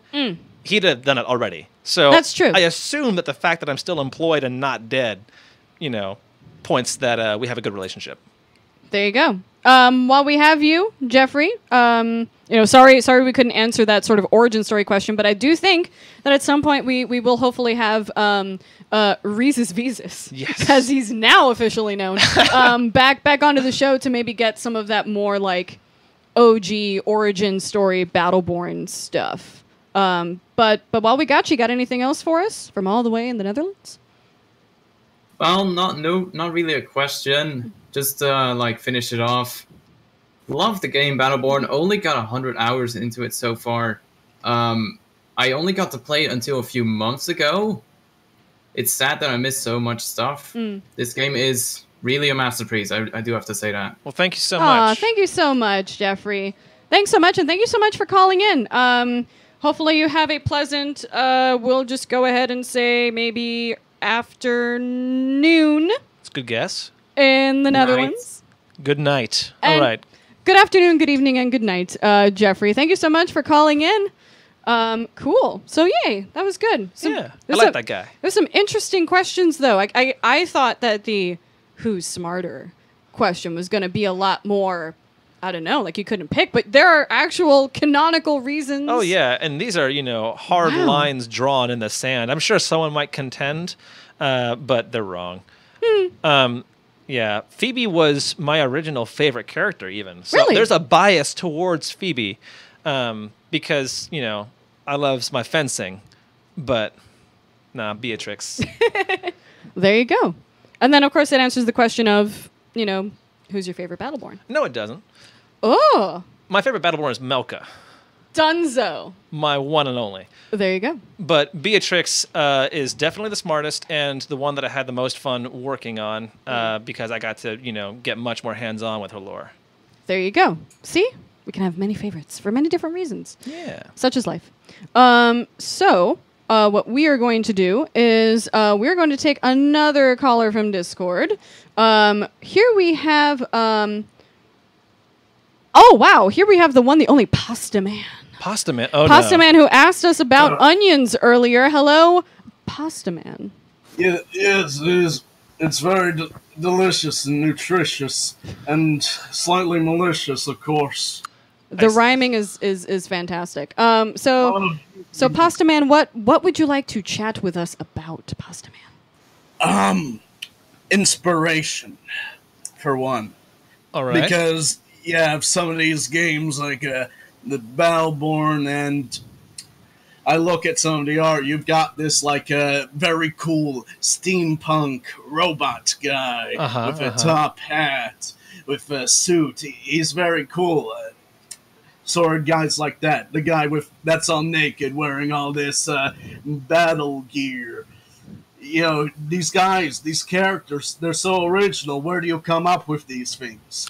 he'd have done it already. So that's true. I assume that the fact that I'm still employed and not dead, points that we have a good relationship. There you go. While we have you, Jeffrey, sorry we couldn't answer that sort of origin story question, but I do think that at some point we will hopefully have Reezus Vezus, yes, as he's now officially known, back onto the show to maybe get some of that more OG origin story Battleborn stuff. But while we got anything else for us from all the way in the Netherlands? Well, not really a question. Just finish it off. Love the game Battleborn. Only got 100 hours into it so far. I only got to play it until a few months ago. It's sad that I missed so much stuff. This game is really a masterpiece. I do have to say that. Well, thank you so much. Thank you so much, Jeffrey. Thanks so much, and thank you so much for calling in. Hopefully you have a pleasant, we'll just go ahead and say maybe afternoon. That's a good guess. In the Netherlands. Good night. And all right. Good afternoon, good evening, and good night, Jeffrey. Thank you so much for calling in. Cool. So, yay. That was good. I like that guy. There's some interesting questions, though. I thought that the who's smarter question was going to be a lot more, I don't know, you couldn't pick, but there are actual canonical reasons. Oh, yeah. And these are, hard lines drawn in the sand. I'm sure someone might contend, but they're wrong. Yeah, Phoebe was my original favorite character, even. So really? There's a bias towards Phoebe because, I loves my fencing, but Beatrix. There you go. And then, of course, it answers the question of, who's your favorite Battleborn? No, it doesn't. Oh. My favorite Battleborn is Melka. Dunzo. My one and only. There you go. But Beatrix is definitely the smartest and the one that I had the most fun working on because I got to, get much more hands-on with her lore. There you go. See? We can have many favorites for many different reasons. Yeah. Such is life. So what we are going to do is we're going to take another caller from Discord. Here we have... oh, wow. Here we have the one, the only Pasta Man. Pasta Man? Oh, Pasta Man who asked us about onions earlier. Hello, Pasta Man. Yeah, yes, it is. It's very delicious and nutritious and slightly malicious, of course. The rhyming is fantastic. So Pasta Man, what would you like to chat with us about, Pasta Man? Inspiration, for one. All right. Because you have some of these games like the Battleborn, and I look at some of the art. You've got this like very cool steampunk robot guy with a top hat, with a suit. He's very cool. Sort of guys like that. The guy that's all naked, wearing all this battle gear. You know, these guys, these characters, they're so original. Where do you come up with these things?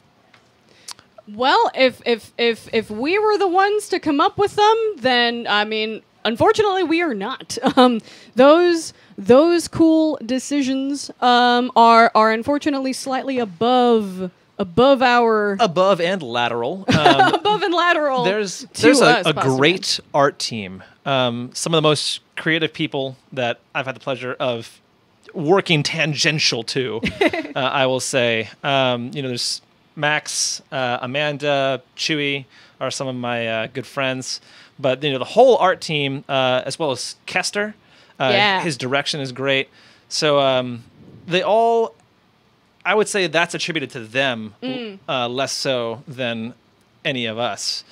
Well, if we were the ones to come up with them, then I mean, unfortunately, we are not. Those cool decisions are unfortunately slightly above our above and lateral. above and lateral. There's us, a great art team. Some of the most creative people that I've had the pleasure of working tangential to. I will say, there's Max, Amanda, Chewy are some of my good friends. But the whole art team, as well as Kester, his direction is great. So they all, I would say that's attributed to them less so than any of us,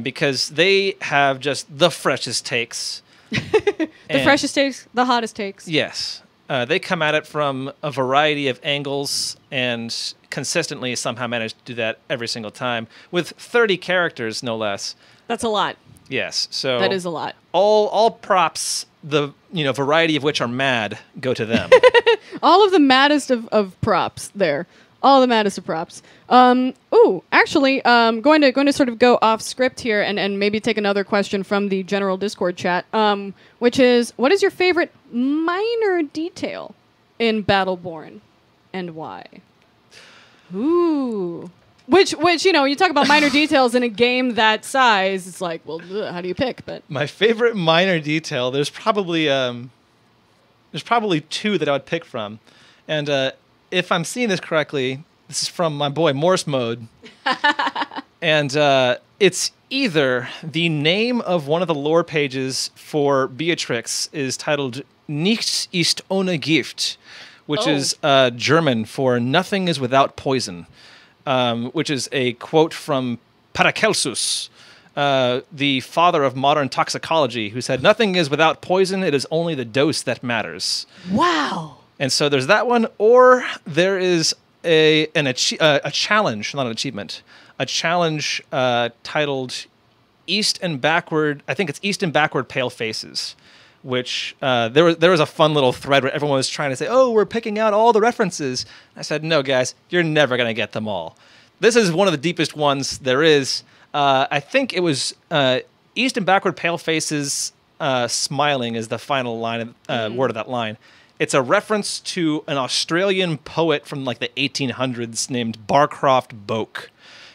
because they have just the freshest takes. The freshest takes, the hottest takes. Yes. They come at it from a variety of angles and consistently somehow manage to do that every single time with 30 characters, no less. That's a lot. Yes. So that is a lot. All props, the variety of which are mad, go to them. All of the maddest of props there. All the maddest of props. Actually, going to sort of go off script here and maybe take another question from the general Discord chat, which is, what is your favorite minor detail in Battleborn and why? Ooh. Which you talk about minor details in a game that size, it's like, well, how do you pick? But my favorite minor detail, there's probably two that I would pick from. And if I'm seeing this correctly, this is from my boy Morse Mode. And it's either the name of one of the lore pages for Beatrix is titled Nichts ist ohne Gift, which is German for nothing is without poison, which is a quote from Paracelsus, the father of modern toxicology, who said, "Nothing is without poison, it is only the dose that matters." Wow. And so there's that one, or there is a challenge, not an achievement, a challenge titled East and Backward, I think it's East and Backward Pale Faces, which there was a fun little thread where everyone was trying to say, oh, we're picking out all the references. I said, no, guys, you're never going to get them all. This is one of the deepest ones there is. I think it was East and Backward Pale Faces smiling is the final line word of that line. It's a reference to an Australian poet from like the 1800s named Barcroft Boke.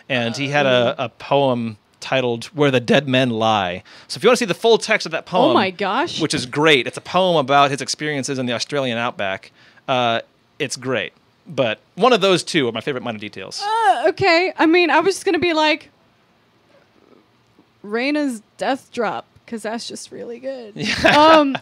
And he had a poem titled Where the Dead Men Lie. So if you want to see the full text of that poem, oh my gosh, which is great. It's a poem about his experiences in the Australian outback. It's great. But one of those two are my favorite minor details. Okay. I mean, I was just going to be like, Reyna's death drop, because that's just really good. Yeah.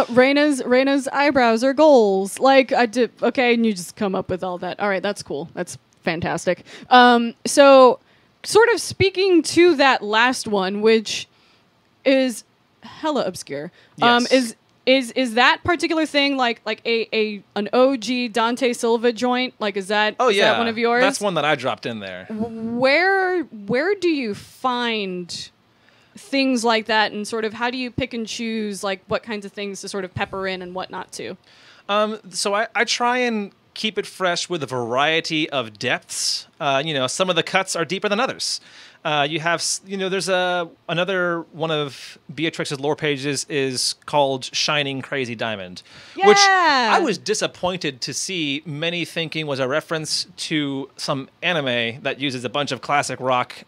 Reyna's eyebrows are goals. Like, I did. Okay, and you just come up with all that. All right, that's cool. That's fantastic. So, sort of speaking to that last one, which is hella obscure. Yes. Is that particular thing like an OG Dante Silva joint? Like, is that that one of yours? That's one that I dropped in there. Where do you find things like that, and sort of how do you pick and choose like what kinds of things to sort of pepper in and what not to? So I try and keep it fresh with a variety of depths. Some of the cuts are deeper than others. You have, there's another one of Beatrix's lore pages is called Shining Crazy Diamond, which I was disappointed to see many thinking was a reference to some anime that uses a bunch of classic rock.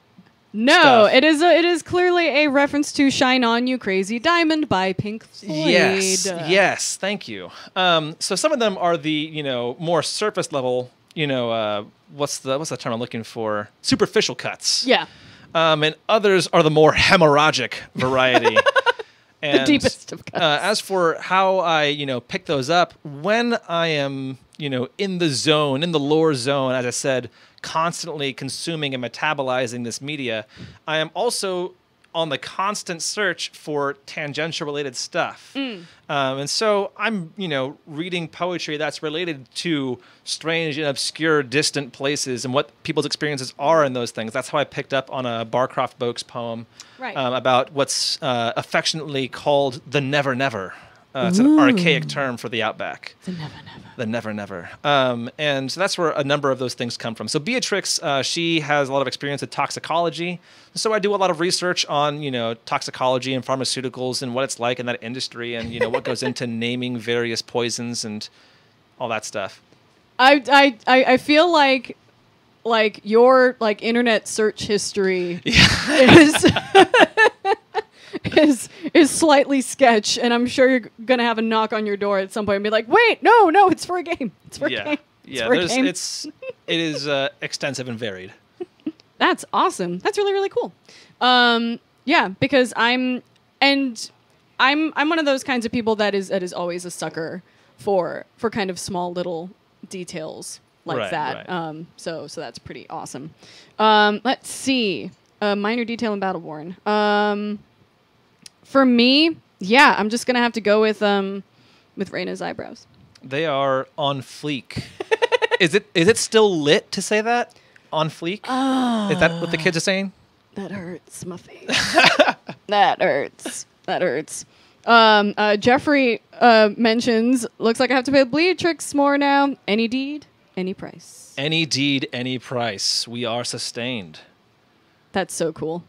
No, stuff. it is clearly a reference to "Shine On You Crazy Diamond" by Pink Floyd. Yes, thank you. So some of them are the more surface level. What's the term I'm looking for? Superficial cuts. Yeah. and others are the more hemorrhagic variety. And, the deepest of cuts. As for how I, pick those up, when I am, in the zone, in the lore zone, as I said, constantly consuming and metabolizing this media, I am also on the constant search for tangential related stuff. And so I'm, reading poetry that's related to strange and obscure distant places and what people's experiences are in those things. That's how I picked up on a Barcroft Boakes poem about what's affectionately called the Never Never. It's an archaic term for the Outback. The Never Never. The Never Never. And so that's where a number of those things come from. So Beatrix, she has a lot of experience with toxicology. So I do a lot of research on, toxicology and pharmaceuticals and what it's like in that industry and, what goes into naming various poisons and all that stuff. I feel like your internet search history is slightly sketch, and I'm sure you're gonna have a knock on your door at some point and be like, "Wait, no, it's for a game. It's for a game. It is extensive and varied." That's awesome. That's really, really cool. Because I'm one of those kinds of people that is always a sucker for kind of small little details like that. Right. So that's pretty awesome. Let's see. Minor detail in Battleborn. For me, I'm just gonna have to go with Reyna's eyebrows. They are on fleek. Is it still lit to say that? On fleek? Is that what the kids are saying? That hurts my face. That hurts. Jeffrey mentions, looks like I have to pay Beatrix more now. Any deed, any price. Any deed, any price. We are sustained. That's so cool.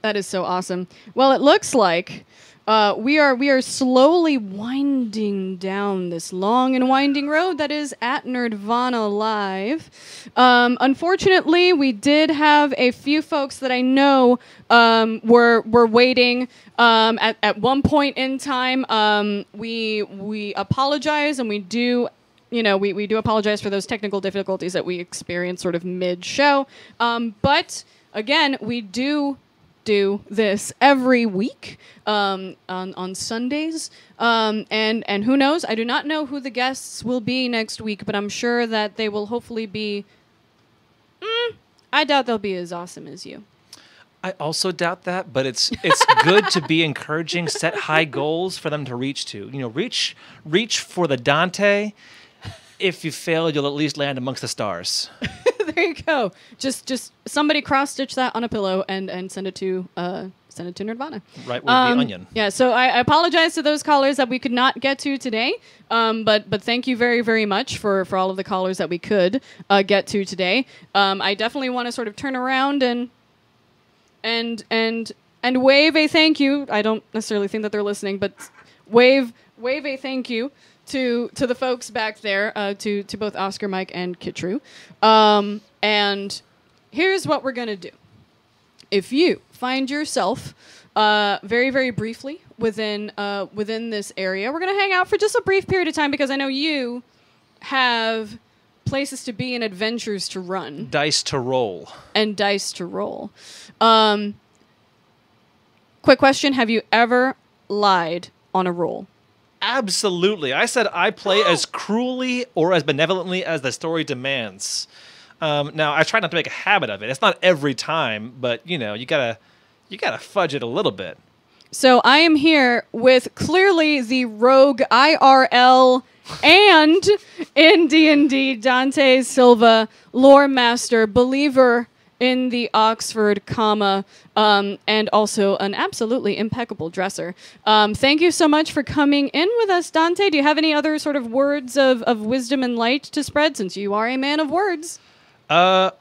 That is so awesome. Well, it looks like we are slowly winding down this long and winding road that is at Nerdvana Live. Unfortunately, we did have a few folks that I know were waiting. At one point in time, we apologize, and we do. We do apologize for those technical difficulties that we experienced sort of mid-show. But again, we do this every week on Sundays. And who knows? I do not know who the guests will be next week, but I'm sure that they will hopefully be... I doubt they'll be as awesome as you. I also doubt that, but it's good to be encouraging, set high goals for them to reach to. Reach for the Dante. If you fail, you'll at least land amongst the stars. There you go. Just somebody cross-stitch that on a pillow and send it to Nerdvana. Right with the onion. Yeah. So I apologize to those callers that we could not get to today. But thank you very, very much for all of the callers that we could get to today. I definitely want to sort of turn around and wave a thank you. I don't necessarily think that they're listening, but wave a thank you to the folks back there, to both Oscar, Mike, and Kitru. And here's what we're gonna do. If you find yourself very, very briefly within this area, we're gonna hang out for just a brief period of time because I know you have places to be and adventures to run. Dice to roll. Quick question, have you ever lied on a roll? Absolutely. I said I play as cruelly or as benevolently as the story demands. Now, I try not to make a habit of it. It's not every time, but, you gotta fudge it a little bit. So I am here with clearly the rogue IRL and in D&D Dante Silva, lore master, believer in the Oxford comma, and also an absolutely impeccable dresser. Thank you so much for coming in with us, Dante. Do you have any other sort of words of wisdom and light to spread, since you are a man of words? All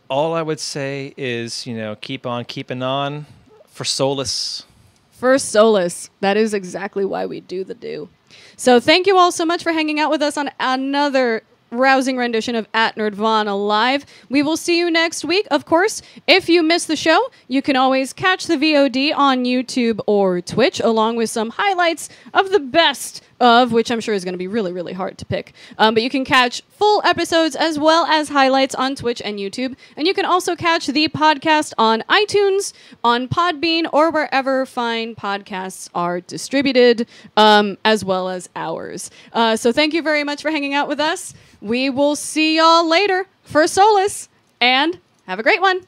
I would say is, keep on keeping on for solace. For solace. That is exactly why we do the do. So thank you all so much for hanging out with us on another rousing rendition of At Nerdvana Live. We will see you next week. Of course, if you missed the show, you can always catch the VOD on YouTube or Twitch, along with some highlights of the best of which I'm sure is going to be really, really hard to pick. But you can catch full episodes as well as highlights on Twitch and YouTube. And you can also catch the podcast on iTunes, on Podbean, or wherever fine podcasts are distributed, as well as ours. So thank you very much for hanging out with us. We will see y'all later for Solus, and have a great one.